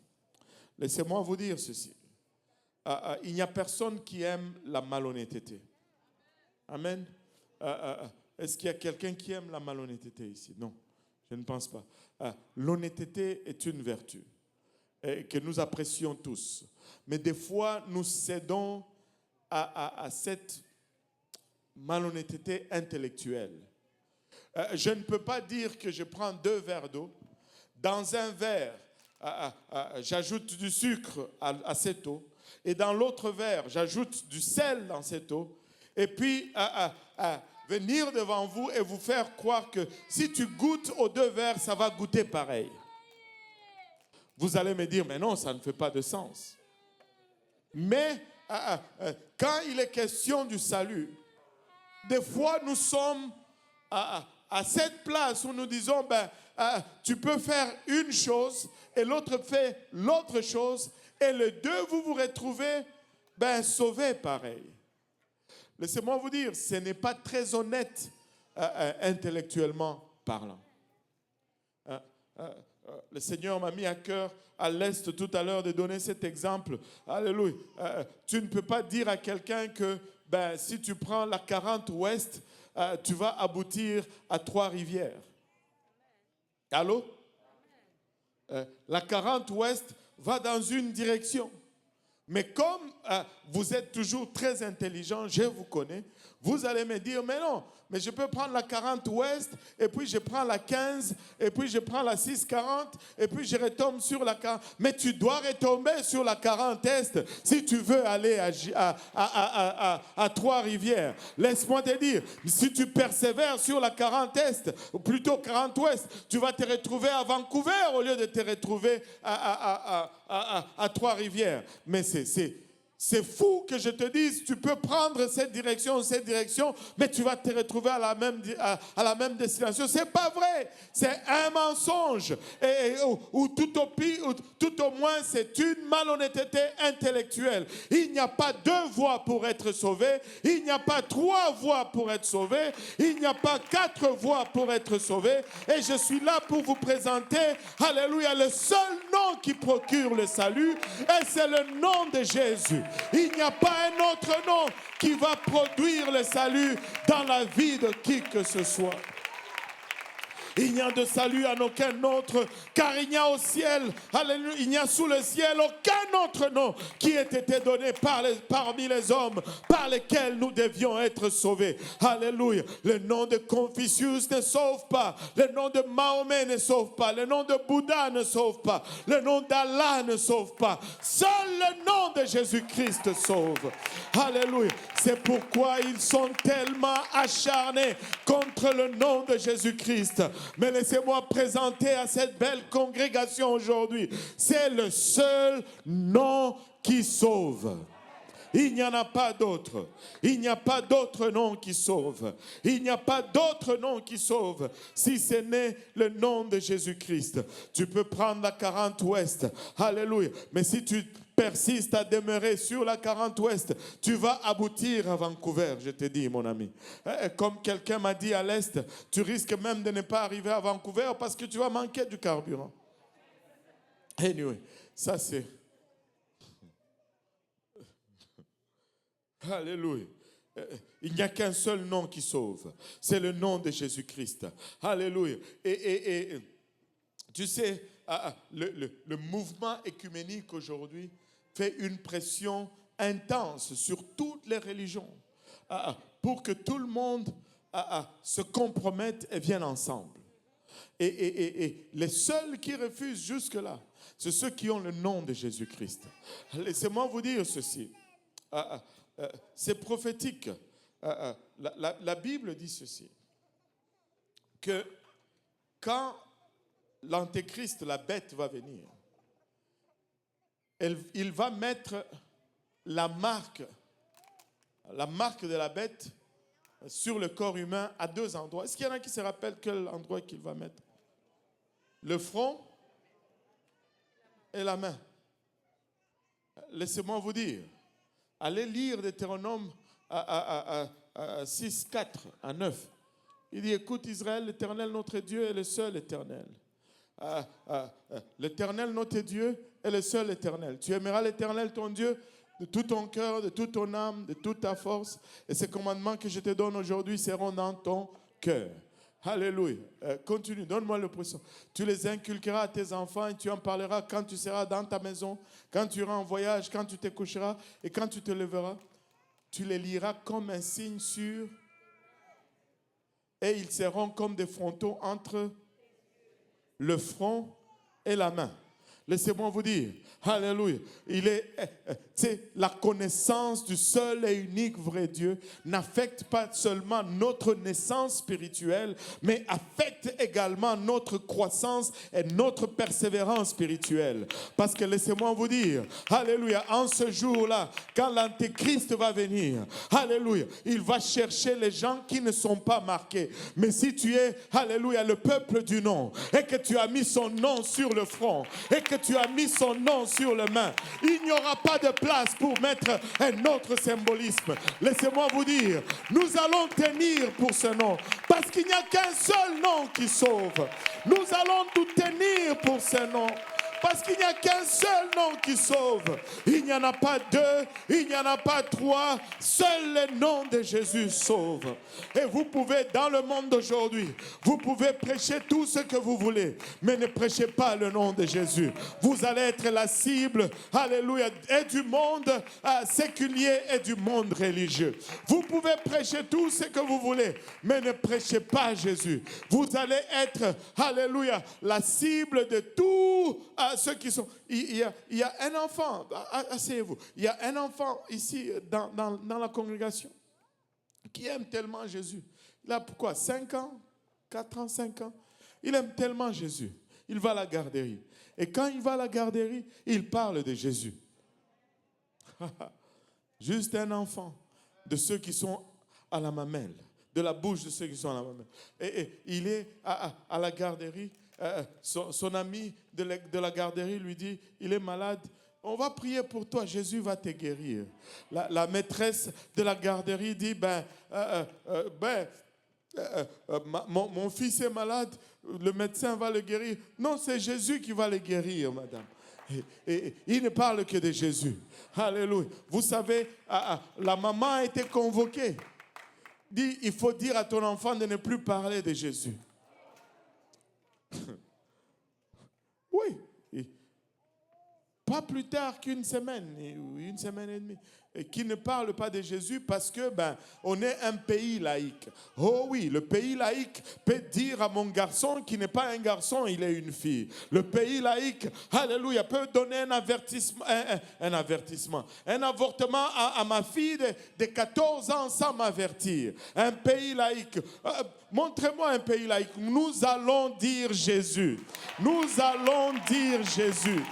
[SPEAKER 1] Laissez-moi vous dire ceci. Il n'y a personne qui aime la malhonnêteté. Amen. Est-ce qu'il y a quelqu'un qui aime la malhonnêteté ici? Non, je ne pense pas. L'honnêteté est une vertu que nous apprécions tous. Mais des fois, nous cédons à cette malhonnêteté intellectuelle. Je ne peux pas dire que je prends 2 verres d'eau. Dans un verre, j'ajoute du sucre à cette eau. Et dans l'autre verre, j'ajoute du sel dans cette eau. Et puis, venir devant vous et vous faire croire que si tu goûtes aux 2 verres, ça va goûter pareil. Vous allez me dire, mais non, ça ne fait pas de sens. Mais quand il est question du salut, des fois, nous sommes à cette place où nous disons, tu peux faire une chose et l'autre fait l'autre chose et les deux, vous vous retrouvez sauvés pareil. Laissez-moi vous dire, ce n'est pas très honnête intellectuellement parlant. Le Seigneur m'a mis à cœur à l'Est tout à l'heure de donner cet exemple. Alléluia. Tu ne peux pas dire à quelqu'un que si tu prends la 40 ouest, tu vas aboutir à Trois-Rivières. Allô? La 40 ouest va dans une direction. Mais comme vous êtes toujours très intelligent, je vous connais, vous allez me dire, mais non, mais je peux prendre la 40 ouest, et puis je prends la 15, et puis je prends la 640, et puis je retombe sur la 40. Mais tu dois retomber sur la 40 est si tu veux aller à Trois-Rivières. Laisse-moi te dire, si tu persévères sur la 40 est, ou plutôt 40 ouest, tu vas te retrouver à Vancouver au lieu de te retrouver à Trois-Rivières. Mais c'est fou que je te dise, tu peux prendre cette direction, mais tu vas te retrouver à la même destination. Ce n'est pas vrai, c'est un mensonge. Ou tout au moins, c'est une malhonnêteté intellectuelle. Il n'y a pas deux voies pour être sauvé, il n'y a pas trois voies pour être sauvé, il n'y a pas quatre voies pour être sauvé. Et je suis là pour vous présenter, alléluia, le seul nom qui procure le salut, et c'est le nom de Jésus. Il n'y a pas un autre nom qui va produire le salut dans la vie de qui que ce soit. Il n'y a de salut en aucun autre, car il n'y a au ciel, alléluia, il n'y a sous le ciel aucun autre nom qui ait été donné parmi les hommes par lesquels nous devions être sauvés. Alléluia. Le nom de Confucius ne sauve pas, le nom de Mahomet ne sauve pas, le nom de Bouddha ne sauve pas, le nom d'Allah ne sauve pas. Seul le nom de Jésus-Christ sauve. Alléluia. C'est pourquoi ils sont tellement acharnés contre le nom de Jésus-Christ. Mais laissez-moi présenter à cette belle congrégation aujourd'hui. C'est le seul nom qui sauve. Il n'y en a pas d'autre. Il n'y a pas d'autre nom qui sauve. Il n'y a pas d'autre nom qui sauve si ce n'est le nom de Jésus-Christ. Tu peux prendre la 40 ouest. Alléluia. Mais si tu persistes à demeurer sur la 40 ouest, tu vas aboutir à Vancouver, je te dis, mon ami. Comme quelqu'un m'a dit à l'est, tu risques même de ne pas arriver à Vancouver parce que tu vas manquer du carburant. Anyway, ça c'est... Alléluia. Il n'y a qu'un seul nom qui sauve. C'est le nom de Jésus-Christ. Alléluia. Et tu sais, le mouvement écuménique aujourd'hui fait une pression intense sur toutes les religions pour que tout le monde se compromette et vienne ensemble. Et les seuls qui refusent jusque-là, c'est ceux qui ont le nom de Jésus-Christ. Laissez-moi vous dire ceci. C'est prophétique. La Bible dit ceci, que quand l'Antéchrist, la bête, va venir, il va mettre la marque de la bête sur le corps humain à deux endroits. Est-ce qu'il y en a qui se rappellent quel endroit qu'il va mettre? Le front et la main. Laissez-moi vous dire, allez lire Deutéronome 6, 4 à 9. Il dit, écoute Israël, l'Éternel notre Dieu est le seul éternel. L'Éternel notre Dieu est le seul éternel. Tu aimeras l'Éternel ton Dieu de tout ton cœur, de toute ton âme, de toute ta force. Et ces commandements que je te donne aujourd'hui seront dans ton cœur. Alléluia. Continue, donne-moi le poisson. Tu les inculqueras à tes enfants et tu en parleras quand tu seras dans ta maison, quand tu iras en voyage, quand tu te coucheras et quand tu te lèveras. Tu les liras comme un signe sur et ils seront comme des frontons entre le front et la main. laissez-moi vous dire, alléluia, c'est la connaissance du seul et unique vrai Dieu n'affecte pas seulement notre naissance spirituelle, mais affecte également notre croissance et notre persévérance spirituelle. Parce que laissez-moi vous dire, alléluia, en ce jour-là, quand l'Antéchrist va venir, alléluia, il va chercher les gens qui ne sont pas marqués. Mais si tu es, alléluia, le peuple du nom, et que tu as mis son nom sur le front, et que tu as mis son nom sur les mains, il n'y aura pas de place pour mettre un autre symbolisme. Laissez-moi vous dire, nous allons tenir pour ce nom, parce qu'il n'y a qu'un seul nom qui sauve. Nous allons tout tenir pour ce nom. Parce qu'il n'y a qu'un seul nom qui sauve. Il n'y en a pas deux, il n'y en a pas trois. Seul le nom de Jésus sauve. Et vous pouvez, dans le monde d'aujourd'hui, vous pouvez prêcher tout ce que vous voulez, mais ne prêchez pas le nom de Jésus. Vous allez être la cible, alléluia, et du monde séculier et du monde religieux. Vous pouvez prêcher tout ce que vous voulez, mais ne prêchez pas Jésus. Vous allez être, alléluia, la cible de tout ceux qui sont... Il y a un enfant, asseyez-vous, il y a un enfant ici dans la congrégation qui aime tellement Jésus. Il a pourquoi 5 ans, 4 ans, 5 ans. Il aime tellement Jésus. Il va à la garderie. Et quand il va à la garderie, il parle de Jésus. Juste un enfant de ceux qui sont à la mamelle, de la bouche de ceux qui sont à la mamelle. Et il est à la garderie. Son ami de la garderie lui dit, il est malade, on va prier pour toi, Jésus va te guérir. La maîtresse de la garderie dit, mon fils est malade, le médecin va le guérir. Non, c'est Jésus qui va le guérir, madame. Et il ne parle que de Jésus. Alléluia. Vous savez, la maman a été convoquée. Dit, il faut dire à ton enfant de ne plus parler de Jésus. Oui, pas plus tard qu'une semaine ou une semaine et demie, et qui ne parle pas de Jésus parce que on est un pays laïque. Oh oui, le pays laïque peut dire à mon garçon qui n'est pas un garçon, il est une fille. Le pays laïque, alléluia, peut donner un avertissement, un avortement à ma fille de 14 ans sans m'avertir. Un pays laïque. Montrez-moi un pays laïque. Nous allons dire Jésus. Nous allons dire Jésus.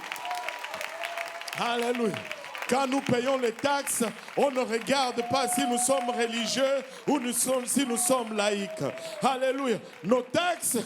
[SPEAKER 1] Alléluia. Quand nous payons les taxes, on ne regarde pas si nous sommes religieux ou si nous sommes laïcs. Alléluia. Nos taxes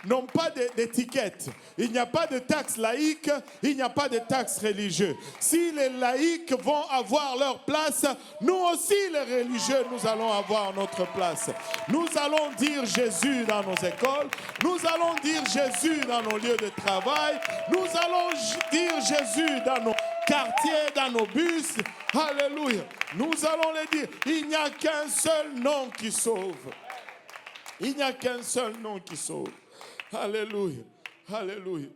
[SPEAKER 1] n'ont pas d'étiquette. Il n'y a pas de taxes laïques, il n'y a pas de taxes religieuses. Si les laïcs vont avoir leur place, nous aussi les religieux, nous allons avoir notre place. Nous allons dire Jésus dans nos écoles, nous allons dire Jésus dans nos lieux de travail, nous allons dire Jésus dans nos quartiers, dans nos bus. Alléluia. Nous allons le dire. Il n'y a qu'un seul nom qui sauve. Il n'y a qu'un seul nom qui sauve. Alléluia. Alléluia.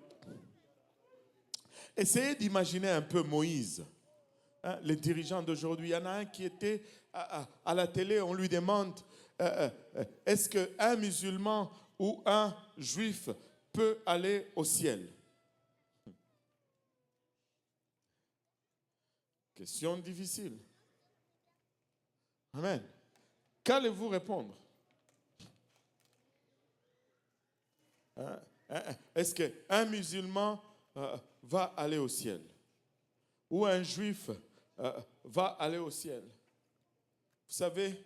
[SPEAKER 1] Essayez d'imaginer un peu Moïse. Les dirigeants d'aujourd'hui. Il y en a un qui était à la télé. On lui demande est-ce qu'un musulman ou un juif peut aller au ciel? Question difficile. Amen. Qu'allez-vous répondre? Est-ce qu'un musulman va aller au ciel? Ou un juif va aller au ciel? Vous savez,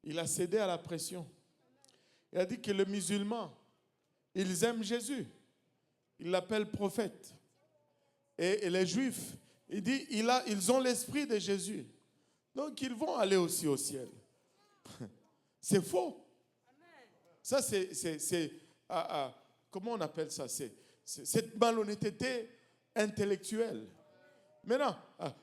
[SPEAKER 1] il a cédé à la pression. Il a dit que les musulmans, ils aiment Jésus. Ils l'appellent prophète. Et les Juifs, il dit, ils ont l'esprit de Jésus. Donc, ils vont aller aussi au ciel. C'est faux. Ça, c'est comment on appelle ça? C'est cette malhonnêteté intellectuelle. Maintenant,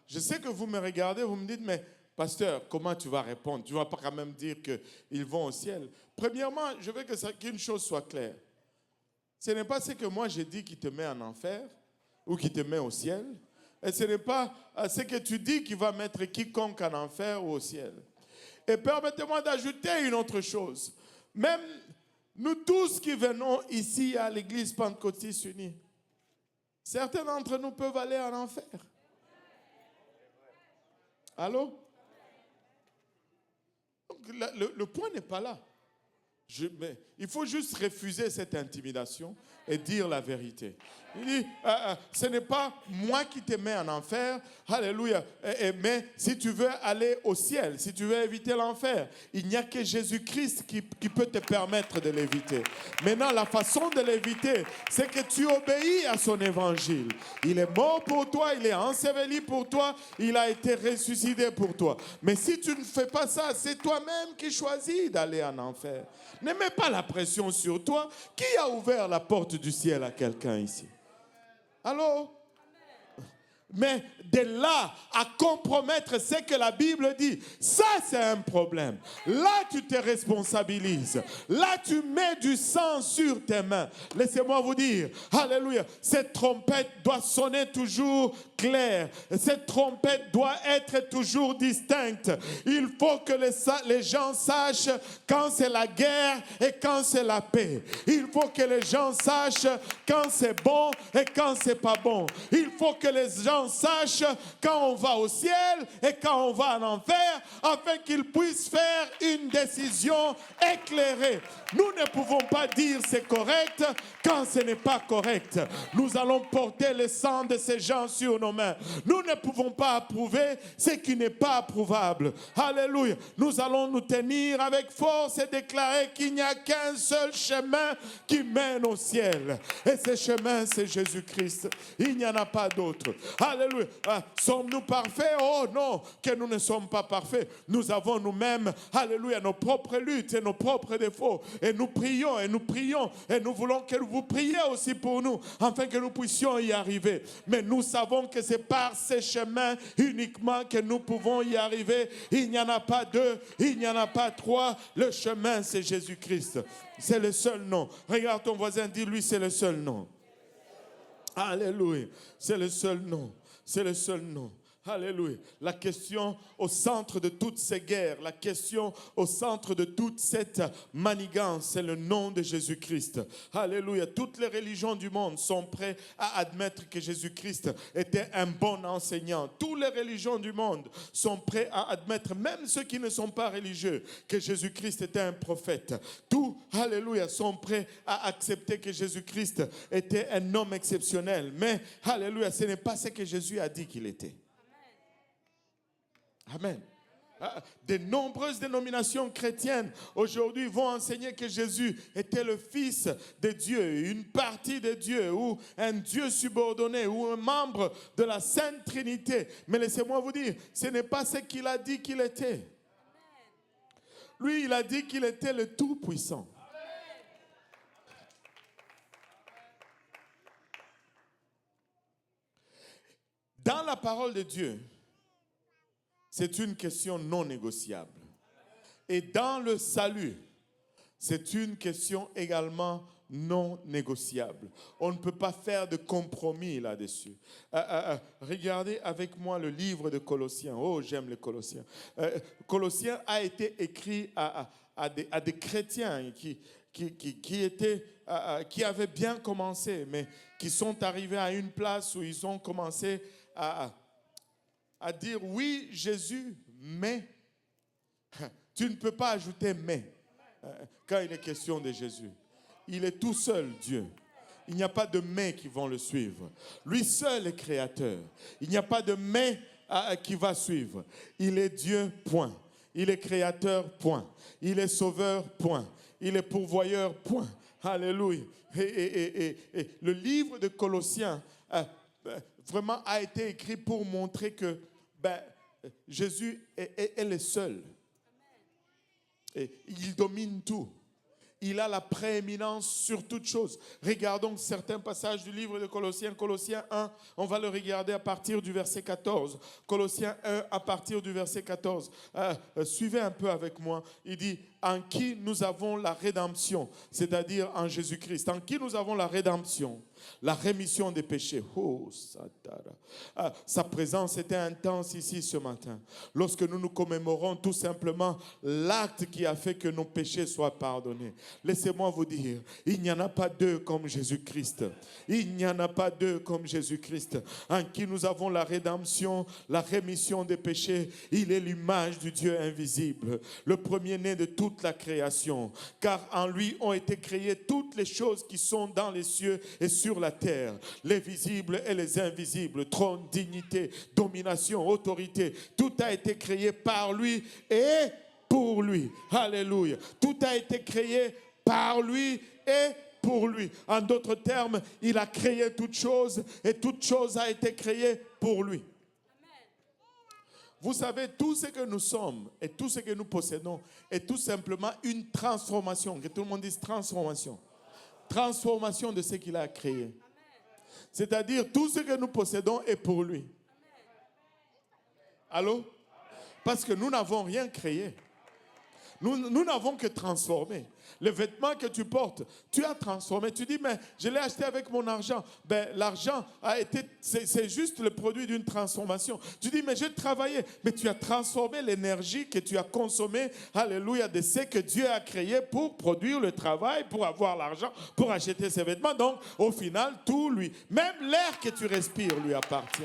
[SPEAKER 1] je sais que vous me regardez, vous me dites, mais pasteur, comment tu vas répondre? Tu ne vas pas quand même dire qu'ils vont au ciel. Premièrement, je veux qu'une chose soit claire. Ce n'est pas ce que moi j'ai dit qui te met en enfer ou qui te met au ciel. Et ce n'est pas ce que tu dis qui va mettre quiconque en enfer ou au ciel. Et permettez-moi d'ajouter une autre chose. Même Nous tous qui venons ici à l'église pentecôtiste unie, certains d'entre nous peuvent aller en enfer. Allô? Donc, le point n'est pas là. Mais il faut juste refuser cette intimidation et dire la vérité. Il dit, ce n'est pas moi qui te mets en enfer, alléluia, mais si tu veux aller au ciel, si tu veux éviter l'enfer, il n'y a que Jésus-Christ qui peut te permettre de l'éviter. Maintenant, la façon de l'éviter, c'est que tu obéis à son évangile. Il est mort pour toi, il est enseveli pour toi, il a été ressuscité pour toi. Mais si tu ne fais pas ça, c'est toi-même qui choisis d'aller en enfer. Ne mets pas la pression sur toi. Qui a ouvert la porte du ciel à quelqu'un ici? Allô? Mais de là à compromettre ce que la Bible dit, ça c'est un problème. Là tu te responsabilises. Là tu mets du sang sur tes mains. Laissez-moi vous dire, alléluia, cette trompette doit sonner toujours clair. Cette trompette doit être toujours distincte. Il faut que les gens sachent quand c'est la guerre et quand c'est la paix. Il faut que les gens sachent quand c'est bon et quand c'est pas bon. Il faut que les gens sachent quand on va au ciel et quand on va en enfer, afin qu'ils puissent faire une décision éclairée. Nous ne pouvons pas dire c'est correct quand ce n'est pas correct. Nous allons porter le sang de ces gens sur nos mains. Nous ne pouvons pas approuver ce qui n'est pas approuvable. Alléluia. Nous allons nous tenir avec force et déclarer qu'il n'y a qu'un seul chemin qui mène au ciel. Et ce chemin, c'est Jésus-Christ. Il n'y en a pas d'autre. Alléluia. Sommes-nous parfaits? Oh non, que nous ne sommes pas parfaits. Nous avons nous-mêmes, alléluia, nos propres luttes et nos propres défauts. Et nous prions et nous prions. Et nous voulons que vous priez aussi pour nous, afin que nous puissions y arriver. Mais nous savons que c'est par ces chemins uniquement que nous pouvons y arriver. Il n'y en a pas deux, il n'y en a pas trois. Le chemin, c'est Jésus-Christ. C'est le seul nom. Regarde ton voisin, dis-lui, c'est le seul nom. Alléluia. C'est le seul nom. C'est le seul nom. Alléluia. La question au centre de toutes ces guerres, la question au centre de toute cette manigance, c'est le nom de Jésus-Christ. Alléluia. Toutes les religions du monde sont prêtes à admettre que Jésus-Christ était un bon enseignant. Toutes les religions du monde sont prêtes à admettre, même ceux qui ne sont pas religieux, que Jésus-Christ était un prophète. Tous, alléluia, sont prêts à accepter que Jésus-Christ était un homme exceptionnel. Mais, alléluia, ce n'est pas ce que Jésus a dit qu'il était. Amen. De nombreuses dénominations chrétiennes aujourd'hui vont enseigner que Jésus était le Fils de Dieu, une partie de Dieu, ou un Dieu subordonné, ou un membre de la Sainte Trinité. Mais laissez-moi vous dire, ce n'est pas ce qu'il a dit qu'il était. Lui, il a dit qu'il était le Tout-Puissant. Dans la parole de Dieu, c'est une question non négociable. Et dans le salut, c'est une question également non négociable. On ne peut pas faire de compromis là-dessus. Regardez avec moi le livre de Colossiens. Oh, j'aime les Colossiens. Colossiens a été écrit à des chrétiens qui avaient bien commencé, mais qui sont arrivés à une place où ils ont commencé à dire oui, Jésus, mais tu ne peux pas ajouter mais quand il est question de Jésus. Il est tout seul, Dieu. Il n'y a pas de mais qui vont le suivre. Lui seul est créateur. Il n'y a pas de mais qui va suivre. Il est Dieu, point. Il est créateur, point. Il est sauveur, point. Il est pourvoyeur, point. Alléluia. Et le livre de Colossiens vraiment a été écrit pour montrer que Jésus est le seul. Et il domine tout. Il a la prééminence sur toute chose. Regardons certains passages du livre de Colossiens. Colossiens 1, on va le regarder à partir du verset 14. Colossiens 1, à partir du verset 14. Suivez un peu avec moi. Il dit, en qui nous avons la rédemption, c'est-à-dire en Jésus-Christ. En qui nous avons la rédemption, la rémission des péchés. Oh, Satara. Sa présence était intense ici ce matin. Lorsque nous nous commémorons tout simplement l'acte qui a fait que nos péchés soient pardonnés. Laissez-moi vous dire, il n'y en a pas deux comme Jésus-Christ. Il n'y en a pas deux comme Jésus-Christ, en qui nous avons la rédemption, la rémission des péchés. Il est l'image du Dieu invisible, le premier-né de toute la création, car en lui ont été créées toutes les choses qui sont dans les cieux et sur la terre, les visibles et les invisibles, trône, dignité, domination, autorité. Tout a été créé par lui et pour lui. Alléluia. Tout a été créé par lui et pour lui. En d'autres termes, il a créé toutes choses et toute chose a été créée pour lui. Vous savez, tout ce que nous sommes et tout ce que nous possédons est tout simplement une transformation. Que tout le monde dise transformation. Transformation de ce qu'il a créé. C'est-à-dire, tout ce que nous possédons est pour lui. Allô? Parce que nous n'avons rien créé. Nous n'avons que transformé. Le vêtement que tu portes, tu as transformé. Tu dis, mais je l'ai acheté avec mon argent. Ben, l'argent c'est juste le produit d'une transformation. Tu dis, mais j'ai travaillé. Mais tu as transformé l'énergie que tu as consommée, alléluia, de ce que Dieu a créé pour produire le travail, pour avoir l'argent, pour acheter ses vêtements. Donc, au final, tout lui, même l'air que tu respires lui appartient.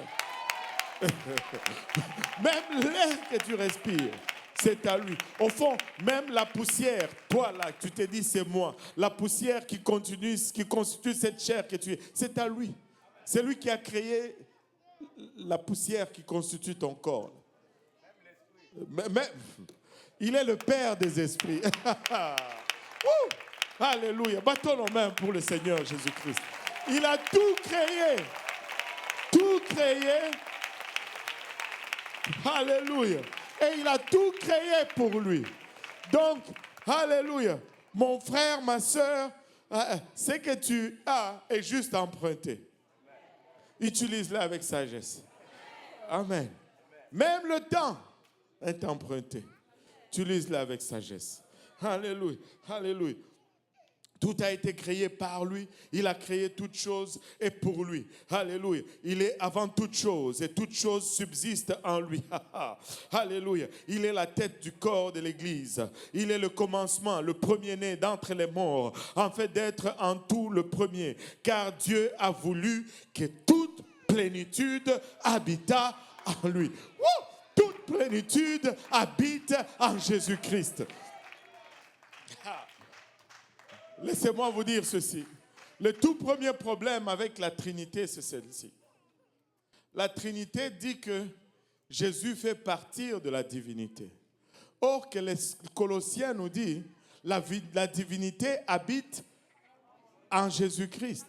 [SPEAKER 1] Même l'air que tu respires, c'est à lui. Au fond, même la poussière, toi là, tu te dis c'est moi. La poussière qui constitue cette chair que tu es, c'est à lui. C'est lui qui a créé la poussière qui constitue ton corps. Mais il est le Père des esprits. Alléluia. Battons nos mains pour le Seigneur Jésus-Christ. Il a tout créé. Tout créé. Alléluia. Et il a tout créé pour lui. Donc, alléluia. Mon frère, ma soeur, ce que tu as est juste emprunté. Utilise-le avec sagesse. Amen. Même le temps est emprunté. Utilise-le avec sagesse. Alléluia. Alléluia. Tout a été créé par lui. Il a créé toutes choses et pour lui. Alléluia. Il est avant toute chose et toute chose subsiste en lui. Alléluia. Il est la tête du corps de l'Église. Il est le commencement, le premier-né d'entre les morts, en fait d'être en tout le premier. Car Dieu a voulu que toute plénitude habitât en lui. Toute plénitude habite en Jésus-Christ. Laissez-moi vous dire ceci. Le tout premier problème avec la Trinité, c'est celle-ci. La Trinité dit que Jésus fait partir de la divinité. Or que les Colossiens nous disent la divinité habite en Jésus-Christ.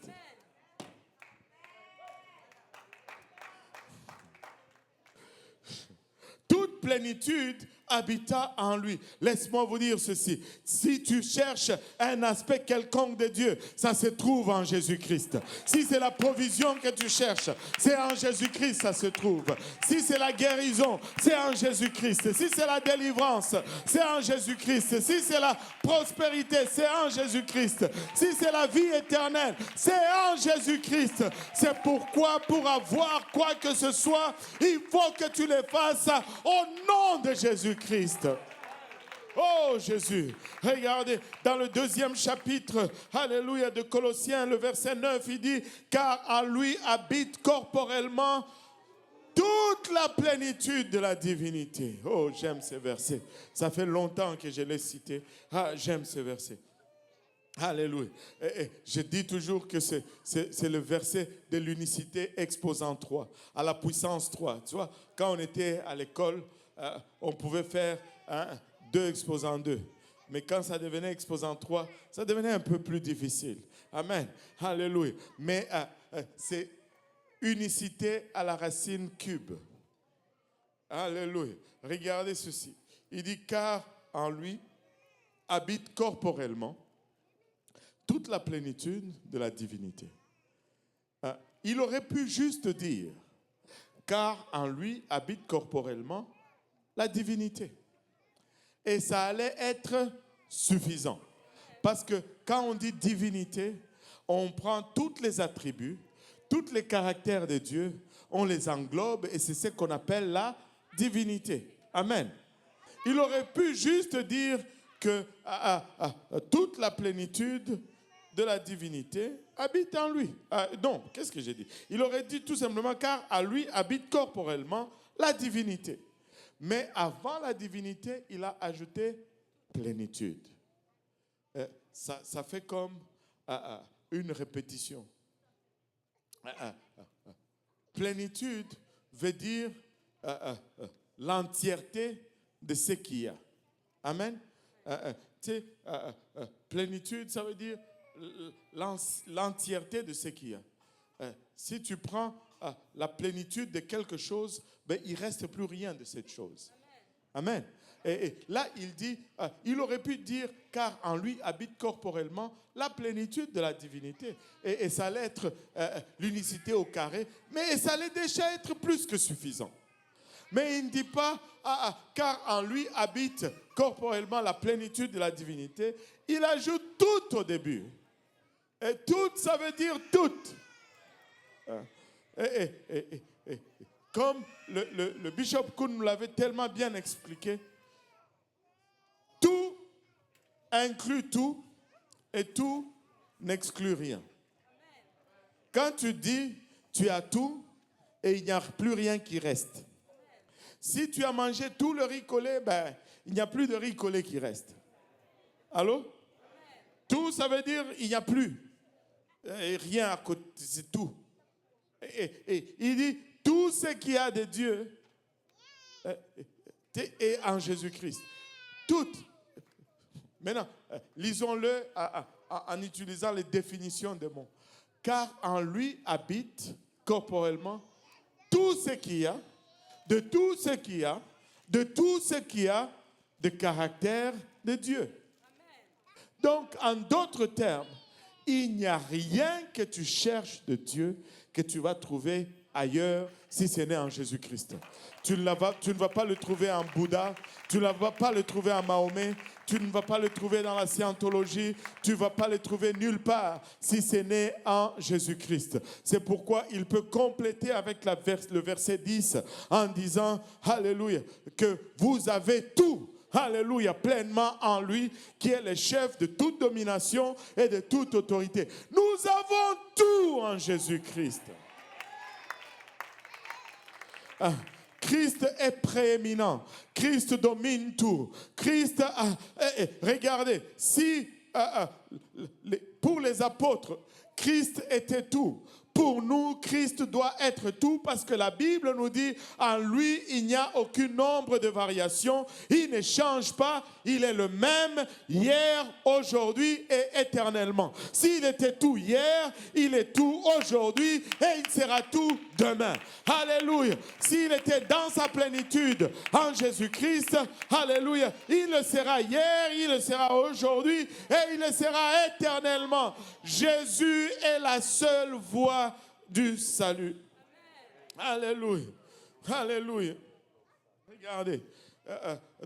[SPEAKER 1] Toute plénitude habita en lui. Laisse-moi vous dire ceci. Si tu cherches un aspect quelconque de Dieu, ça se trouve en Jésus-Christ. Si c'est la provision que tu cherches, c'est en Jésus-Christ ça se trouve. Si c'est la guérison, c'est en Jésus-Christ. Si c'est la délivrance, c'est en Jésus-Christ. Si c'est la prospérité, c'est en Jésus-Christ. Si c'est la vie éternelle, c'est en Jésus-Christ. C'est pourquoi, pour avoir quoi que ce soit, il faut que tu le fasses au nom de Jésus-Christ. Oh Jésus, regardez dans le 2e chapitre, alléluia, de Colossiens, le verset 9, il dit, car en lui habite corporellement toute la plénitude de la divinité. Oh, j'aime ce verset. Ça fait longtemps que je l'ai cité. Ah, j'aime ce verset. Alléluia. Je dis toujours que c'est le verset de l'unicité exposant 3, à la puissance 3. Tu vois, quand on était à l'école, on pouvait faire 2 exposant 2. Mais quand ça devenait exposant 3, ça devenait un peu plus difficile. Amen. Alléluia. Mais c'est unicité à la racine cube. Alléluia. Regardez ceci. Il dit, car en lui habite corporellement toute la plénitude de la divinité. Il aurait pu juste dire, car en lui habite corporellement la divinité. Et ça allait être suffisant. Parce que quand on dit divinité, on prend tous les attributs, tous les caractères de Dieu, on les englobe et c'est ce qu'on appelle la divinité. Amen. Il aurait pu juste dire que toute la plénitude de la divinité habite en lui. Non, qu'est-ce que j'ai dit? Il aurait dit tout simplement car à lui habite corporellement la divinité. Mais avant la divinité, il a ajouté plénitude. Ça fait comme une répétition. Plénitude veut dire l'entièreté de ce qu'il y a. Amen. Plénitude, ça veut dire l'entièreté de ce qu'il y a. Si tu prends la plénitude de quelque chose, ben, il ne reste plus rien de cette chose. Amen. Et là, il dit, il aurait pu dire, car en lui habite corporellement la plénitude de la divinité. Et ça allait être l'unicité au carré, mais ça allait déjà être plus que suffisant. Mais il ne dit pas, car en lui habite corporellement la plénitude de la divinité. Il ajoute tout au début. Et tout, ça veut dire tout. Comme le bishop Kuhn nous l'avait tellement bien expliqué, tout inclut tout et tout n'exclut rien. Quand tu dis tu as tout et il n'y a plus rien qui reste. Si tu as mangé tout le riz collé, ben, il n'y a plus de riz collé qui reste. Allô? Tout, ça veut dire il n'y a plus. Et rien à côté, c'est tout. Et il dit, tout ce qu'il y a de Dieu est en Jésus-Christ. Tout. Maintenant, lisons-le en utilisant les définitions des mots. Car en lui habite corporellement tout ce qu'il y a, de tout ce qu'il y a, de tout ce qu'il y a de caractère de Dieu. Donc, en d'autres termes, il n'y a rien que tu cherches de Dieu que tu vas trouver ailleurs si ce n'est en Jésus-Christ. Tu ne vas pas le trouver en Bouddha, tu ne vas pas le trouver en Mahomet, tu ne vas pas le trouver dans la scientologie, tu ne vas pas le trouver nulle part si ce n'est en Jésus-Christ. C'est pourquoi il peut compléter avec le verset 10 en disant, Alléluia, que vous avez tout. Alléluia, pleinement en lui, qui est le chef de toute domination et de toute autorité. Nous avons tout en Jésus-Christ. Christ est prééminent. Christ domine tout. Christ, regardez, si pour les apôtres, Christ était tout. Pour nous, Christ doit être tout parce que la Bible nous dit en lui, il n'y a aucun nombre de variations. Il ne change pas. Il est le même hier, aujourd'hui et éternellement. S'il était tout hier, il est tout aujourd'hui et il sera tout demain. Alléluia. S'il était dans sa plénitude en Jésus-Christ, alléluia, il le sera hier, il le sera aujourd'hui et il le sera éternellement. Jésus est la seule voie du salut. Alléluia. Alléluia. Regardez,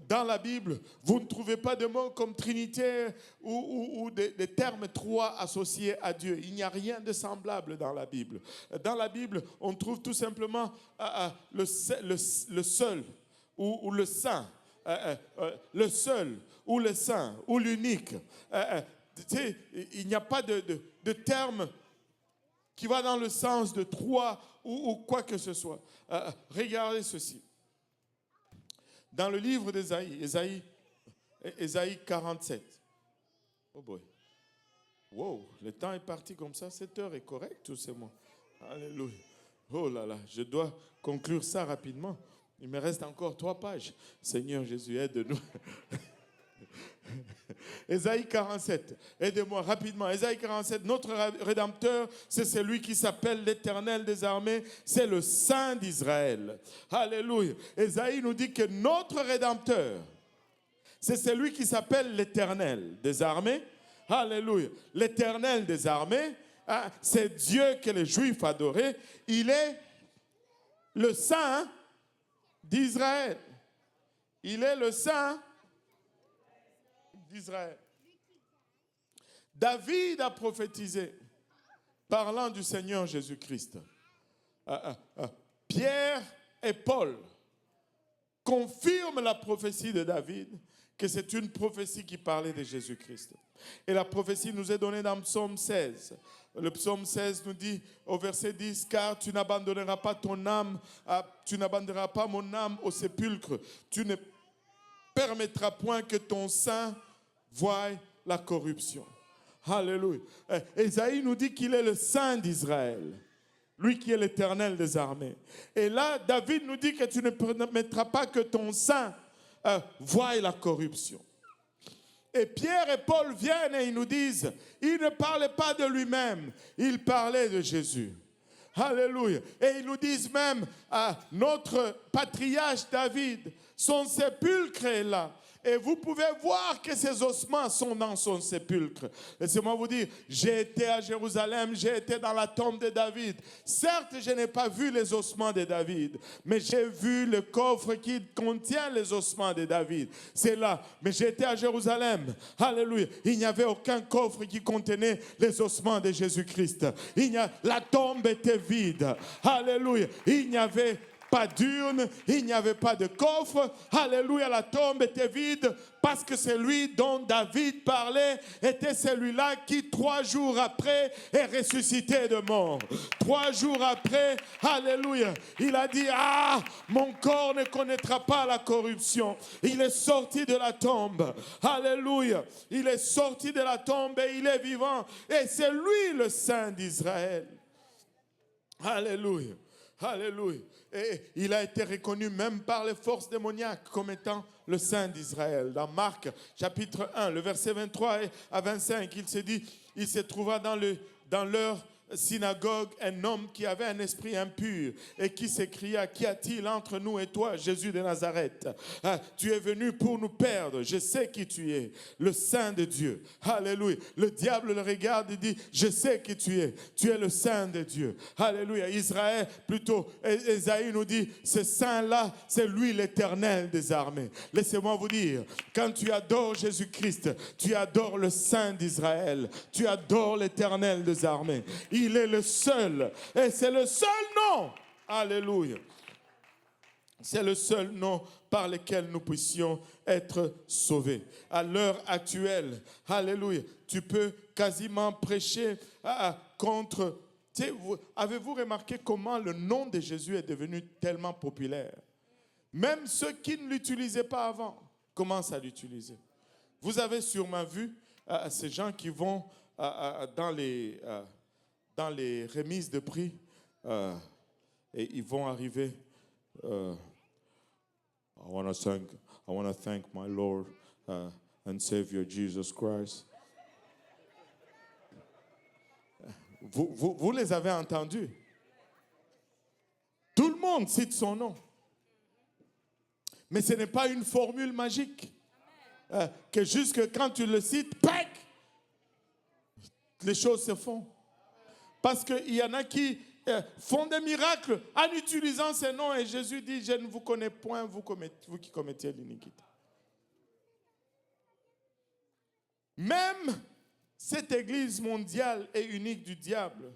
[SPEAKER 1] dans la Bible, vous ne trouvez pas de mots comme Trinité ou des termes trois associés à Dieu. Il n'y a rien de semblable dans la Bible. Dans la Bible, on trouve tout simplement le seul ou le saint. Le seul ou le saint ou l'unique. Il n'y a pas de terme qui va dans le sens de trois ou quoi que ce soit. Regardez ceci. Dans le livre d'Ésaïe, Ésaïe 47. Oh boy. Wow, le temps est parti comme ça. 7 heures est correct ou c'est moi? Alléluia. Oh là là, je dois conclure ça rapidement. Il me reste encore 3 pages. Seigneur Jésus, aide-nous. Ésaïe 47, aidez-moi rapidement. Ésaïe 47, notre Rédempteur, c'est celui qui s'appelle l'Éternel des armées, c'est le Saint d'Israël. Alléluia. Ésaïe nous dit que notre Rédempteur, c'est celui qui s'appelle l'Éternel des armées. Alléluia. L'Éternel des armées, c'est Dieu que les Juifs adoraient. Il est le Saint d'Israël. Il est le Saint d'Israël. David a prophétisé, parlant du Seigneur Jésus-Christ. Pierre et Paul confirment la prophétie de David, que c'est une prophétie qui parlait de Jésus-Christ. Et la prophétie nous est donnée dans le psaume 16. Le psaume 16 nous dit au verset 10, « Car tu n'abandonneras pas ton âme, tu n'abandonneras pas mon âme au sépulcre. Tu ne permettras point que ton sein voie la corruption. » Alléluia. Ésaïe nous dit qu'il est le Saint d'Israël. Lui qui est l'Éternel des armées. Et là, David nous dit que tu ne permettras pas que ton sein voie la corruption. Et Pierre et Paul viennent et ils nous disent, il ne parlait pas de lui-même, il parlait de Jésus. Alléluia. Et ils nous disent même, notre patriarche David, son sépulcre est là. Et vous pouvez voir que ses ossements sont dans son sépulcre. Laissez-moi vous dire, j'ai été à Jérusalem, j'ai été dans la tombe de David. Certes, je n'ai pas vu les ossements de David, mais j'ai vu le coffre qui contient les ossements de David. C'est là. Mais j'ai été à Jérusalem. Alléluia. Il n'y avait aucun coffre qui contenait les ossements de Jésus-Christ. La tombe était vide. Alléluia. Il n'y avait pas d'urne, il n'y avait pas de coffre. Alléluia, la tombe était vide parce que celui dont David parlait était celui-là qui 3 jours après est ressuscité de mort. 3 jours après, alléluia, il a dit, mon corps ne connaîtra pas la corruption. Il est sorti de la tombe. Alléluia, il est sorti de la tombe et il est vivant. Et c'est lui le Saint d'Israël. Alléluia, alléluia. Et il a été reconnu même par les forces démoniaques comme étant le Saint d'Israël. Dans Marc, chapitre 1, le verset 23 à 25, il se dit, il se trouva dans leur synagogue un homme qui avait un esprit impur et qui s'écria, qu'y a-t-il entre nous et toi, Jésus de Nazareth? Tu es venu pour nous perdre. Je sais qui tu es, le Saint de Dieu. Alléluia. Le diable le regarde et dit, je sais qui tu es le Saint de Dieu. Alléluia. Israël, plutôt, Ésaïe nous dit, ce Saint-là, c'est lui l'Éternel des armées. Laissez-moi vous dire, quand tu adores Jésus-Christ, tu adores le Saint d'Israël, tu adores l'Éternel des armées. Il est le seul. Et c'est le seul nom. Alléluia. C'est le seul nom par lequel nous puissions être sauvés. À l'heure actuelle, alléluia, tu peux quasiment prêcher contre... Avez-vous remarqué comment le nom de Jésus est devenu tellement populaire? Même ceux qui ne l'utilisaient pas avant commencent à l'utiliser. Vous avez sûrement vu ces gens qui vont dans les remises de prix et ils vont arriver. I want to thank my Lord and Savior Jesus Christ. Vous les avez entendus. Tout le monde cite son nom. Mais ce n'est pas une formule magique. Que jusque quand tu le cites, pac, les choses se font. Parce qu'il y en a qui font des miracles en utilisant ces noms. Et Jésus dit, je ne vous connais point, vous qui commettez l'iniquité. Même cette église mondiale et unique du diable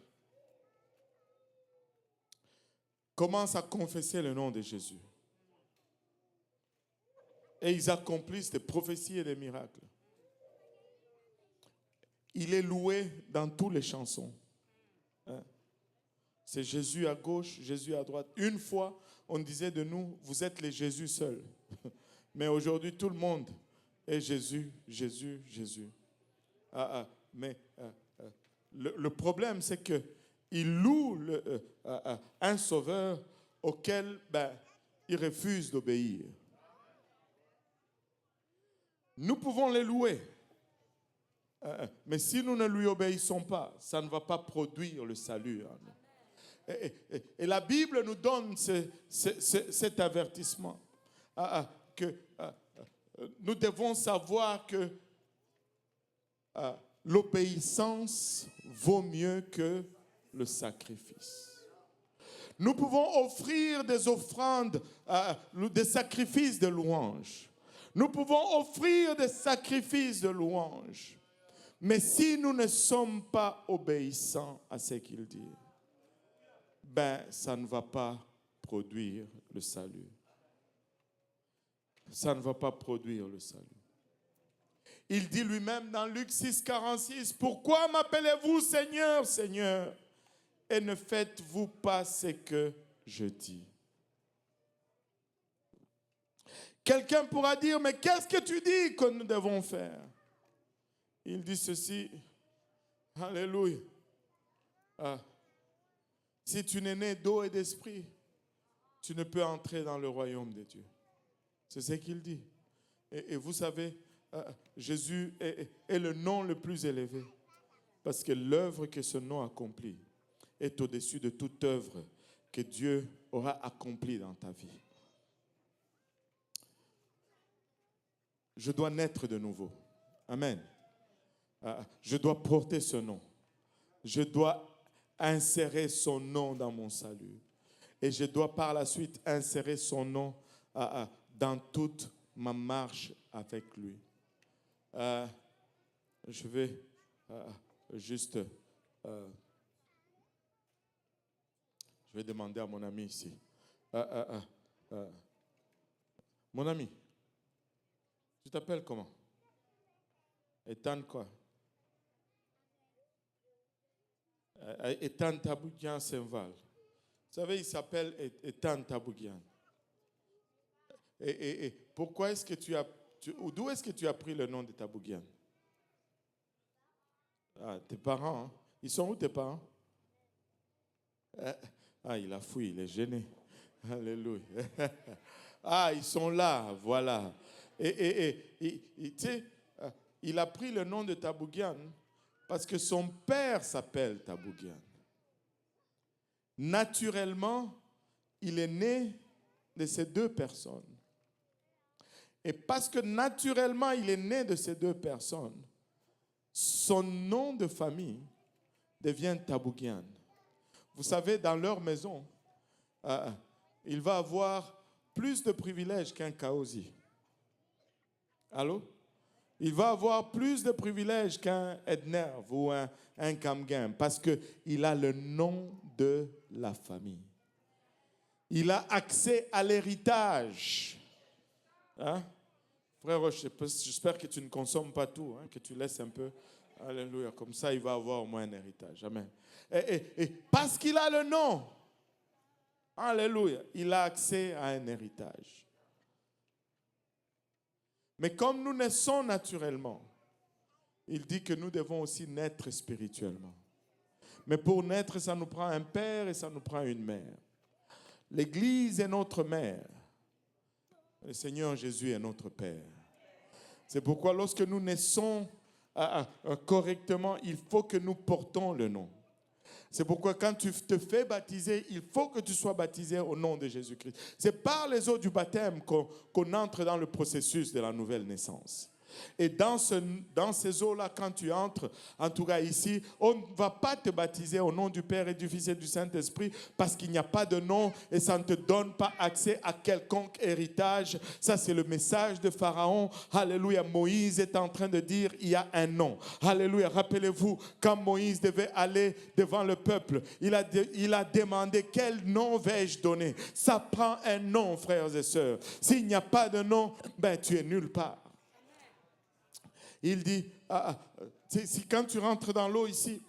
[SPEAKER 1] commence à confesser le nom de Jésus. Et ils accomplissent des prophéties et des miracles. Il est loué dans toutes les chansons. C'est Jésus à gauche, Jésus à droite. Une fois, on disait de nous, vous êtes les Jésus seuls. Mais aujourd'hui, tout le monde est Jésus, Jésus, Jésus. Mais le problème, c'est qu'il loue un sauveur auquel il refuse d'obéir. Nous pouvons les louer. Mais si nous ne lui obéissons pas, ça ne va pas produire le salut en nous. Et la Bible nous donne cet avertissement. Que nous devons savoir que l'obéissance vaut mieux que le sacrifice. Nous pouvons offrir des offrandes, des sacrifices de louange. Nous pouvons offrir des sacrifices de louange. Mais si nous ne sommes pas obéissants à ce qu'il dit, ça ne va pas produire le salut. Ça ne va pas produire le salut. Il dit lui-même dans Luc 6, 46, « Pourquoi m'appelez-vous Seigneur, Seigneur, et ne faites-vous pas ce que je dis ?» Quelqu'un pourra dire, « Mais qu'est-ce que tu dis que nous devons faire ?» Il dit ceci, Alléluia. Si tu n'es né d'eau et d'esprit, tu ne peux entrer dans le royaume de Dieu. C'est ce qu'il dit. Et vous savez, Jésus est le nom le plus élevé parce que l'œuvre que ce nom accomplit est au-dessus de toute œuvre que Dieu aura accomplie dans ta vie. Je dois naître de nouveau. Amen. Je dois porter ce nom. Je dois insérer son nom dans mon salut. Et je dois par la suite insérer son nom dans toute ma marche avec lui. Je vais juste... je vais demander à mon ami ici. Mon ami, tu t'appelles comment? Ethan quoi? Ethan Tabougian Saint-Val. Vous savez, il s'appelle Ethan Tabougian. Et pourquoi est-ce que d'où est-ce que tu as pris le nom de Tabougian? Tes parents, hein? Ils sont où tes parents? Il a fui, il est gêné. Alléluia. Ils sont là, voilà. Tu sais, il a pris le nom de Tabougian parce que son père s'appelle Tabougian. Naturellement, il est né de ces deux personnes. Et parce que naturellement, il est né de ces deux personnes, son nom de famille devient Tabougian. Vous savez, dans leur maison, il va avoir plus de privilèges qu'un Kaosi. Allô? Il va avoir plus de privilèges qu'un Ednerv ou un Kamgam parce qu'il a le nom de la famille. Il a accès à l'héritage. Hein? Frère, j'espère que tu ne consommes pas tout, hein, que tu laisses un peu. Alléluia. Comme ça, il va avoir au moins un héritage. Amen. Et parce qu'il a le nom, alléluia, il a accès à un héritage. Mais comme nous naissons naturellement, il dit que nous devons aussi naître spirituellement. Mais pour naître, ça nous prend un père et ça nous prend une mère. L'Église est notre mère. Le Seigneur Jésus est notre Père. C'est pourquoi lorsque nous naissons correctement, il faut que nous portons le nom. C'est pourquoi quand tu te fais baptiser, il faut que tu sois baptisé au nom de Jésus-Christ. C'est par les eaux du baptême qu'on entre dans le processus de la nouvelle naissance. Et dans ces eaux-là, quand tu entres, en tout cas ici, on ne va pas te baptiser au nom du Père et du Fils et du Saint-Esprit parce qu'il n'y a pas de nom et ça ne te donne pas accès à quelconque héritage. Ça, c'est le message de Pharaon. Alléluia. Moïse est en train de dire, il y a un nom. Alléluia. Rappelez-vous, quand Moïse devait aller devant le peuple, il a demandé, quel nom vais-je donner? Ça prend un nom, frères et sœurs. S'il n'y a pas de nom, tu es nulle part. Il dit, quand tu rentres dans l'eau ici,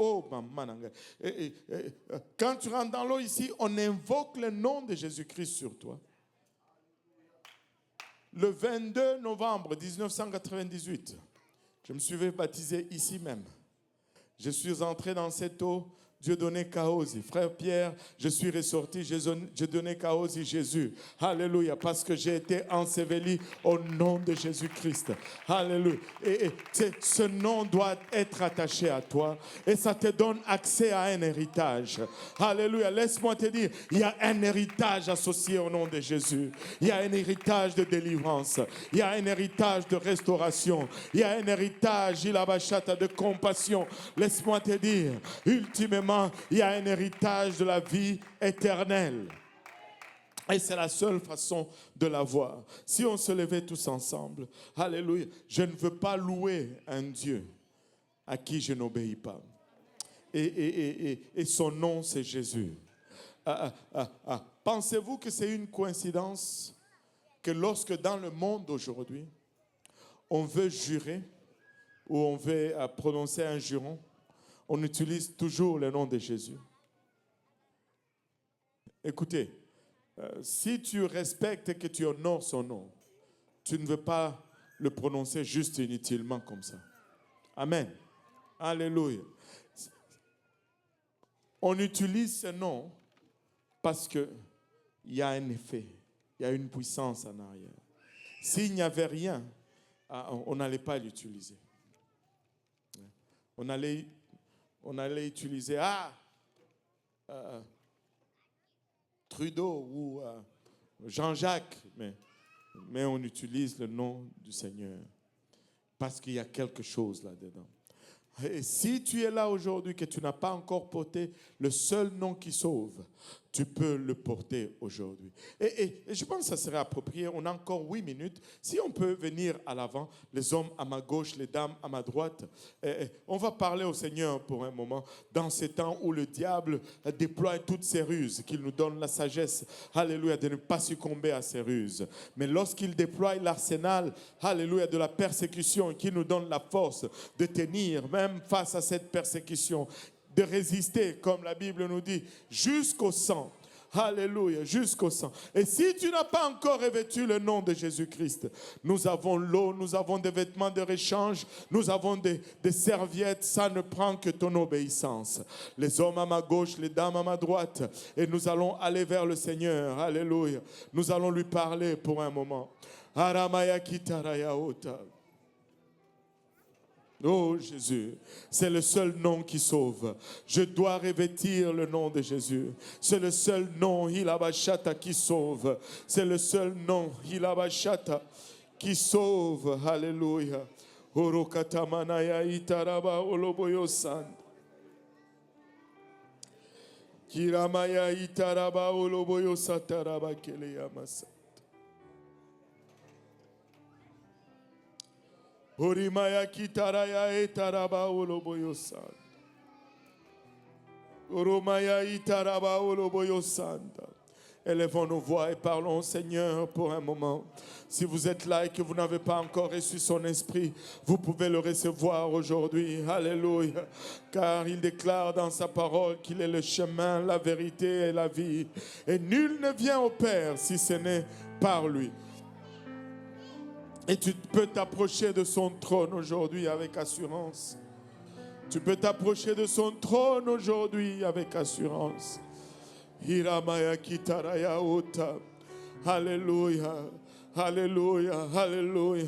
[SPEAKER 1] quand tu rentres dans l'eau ici, on invoque le nom de Jésus-Christ sur toi. Le 22 novembre 1998, je me suis fait baptiser ici même. Je suis entré dans cette eau. Dieu donnait Kaosi. Frère Pierre, je suis ressorti, j'ai donné Kaosi Jésus. Alléluia, parce que j'ai été enseveli au nom de Jésus-Christ. Alléluia. Et ce nom doit être attaché à toi et ça te donne accès à un héritage. Alléluia, laisse-moi te dire, il y a un héritage associé au nom de Jésus. Il y a un héritage de délivrance. Il y a un héritage de restauration. Il y a un héritage, de compassion. Laisse-moi te dire, ultimement, il y a un héritage de la vie éternelle. Et c'est la seule façon de l'avoir. Si on se levait tous ensemble, alléluia, je ne veux pas louer un Dieu à qui je n'obéis pas. Et son nom, c'est Jésus. Pensez-vous que c'est une coïncidence que lorsque dans le monde aujourd'hui, on veut jurer où on veut prononcer un juron, on utilise toujours le nom de Jésus. Écoutez, si tu respectes et que tu honores son nom, tu ne veux pas le prononcer juste inutilement comme ça. Amen. Alléluia. On utilise ce nom parce qu'il y a un effet, il y a une puissance en arrière. S'il n'y avait rien, on n'allait pas l'utiliser. On allait utiliser Trudeau ou Jean-Jacques, mais on utilise le nom du Seigneur parce qu'il y a quelque chose là-dedans. Et si tu es là aujourd'hui que tu n'as pas encore porté le seul nom qui sauve, tu peux le porter aujourd'hui. Et je pense que ça serait approprié. On a encore 8 minutes. Si on peut venir à l'avant, les hommes à ma gauche, les dames à ma droite. On va parler au Seigneur pour un moment dans ces temps où le diable déploie toutes ses ruses, qu'il nous donne la sagesse, alléluia, de ne pas succomber à ses ruses. Mais lorsqu'il déploie l'arsenal, alléluia, de la persécution, qu'il nous donne la force de tenir, même face à cette persécution, de résister, comme la Bible nous dit, jusqu'au sang. Alléluia, jusqu'au sang. Et si tu n'as pas encore revêtu le nom de Jésus-Christ, nous avons l'eau, nous avons des vêtements de rechange, nous avons des serviettes, ça ne prend que ton obéissance. Les hommes à ma gauche, les dames à ma droite, et nous allons aller vers le Seigneur. Alléluia. Nous allons lui parler pour un moment. Aramaya kitaraya ota. Oh Jésus, c'est le seul nom qui sauve. Je dois revêtir le nom de Jésus. C'est le seul nom, Hilabashata, qui sauve. C'est le seul nom, Hilabashata, qui sauve. Alléluia. Orokatamanaya itaraba oloboyosan. Kiramaya itaraba oloboyosataraba keleyamasa. Orimaya kitaraya etaraba oloboyosan. Oromaya itaraba oloboyosanda. Élevons nos voix et parlons au Seigneur pour un moment. Si vous êtes là et que vous n'avez pas encore reçu son esprit, vous pouvez le recevoir aujourd'hui. Alléluia. Car il déclare dans sa parole qu'il est le chemin, la vérité et la vie. Et nul ne vient au Père si ce n'est par lui. Et tu peux t'approcher de son trône aujourd'hui avec assurance. Tu peux t'approcher de son trône aujourd'hui avec assurance. Hiramaya kitaraya ota. Alléluia, alléluia, alléluia.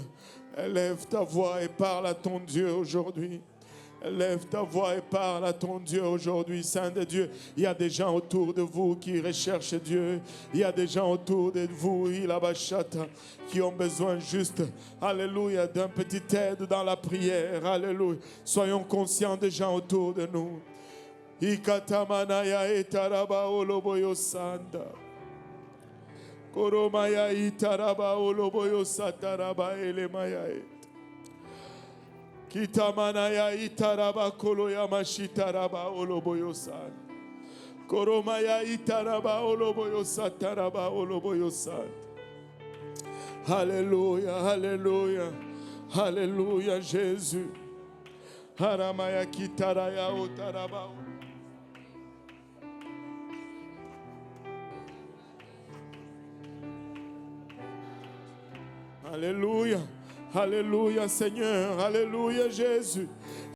[SPEAKER 1] Élève ta voix et parle à ton Dieu aujourd'hui. Lève ta voix et parle à ton Dieu aujourd'hui, Saint de Dieu. Il y a des gens autour de vous qui recherchent Dieu. Il y a des gens autour de vous, qui ont besoin juste, alléluia, d'un petit aide dans la prière. Alléluia. Soyons conscients des gens autour de nous. Ikatamanaya etaraba oloboyo sanda. Koromaya itaraba oloboyo sataraba elemaya. Kitamanaya itaraba koloya mashitaraba oloboyosan. Koromaya itaraba oloboyosataraba oloboyosan. Alléluia, alléluia, alléluia Jésus. Haramaya kitaraya otaraba. Alléluia. Alléluia Seigneur, alléluia Jésus.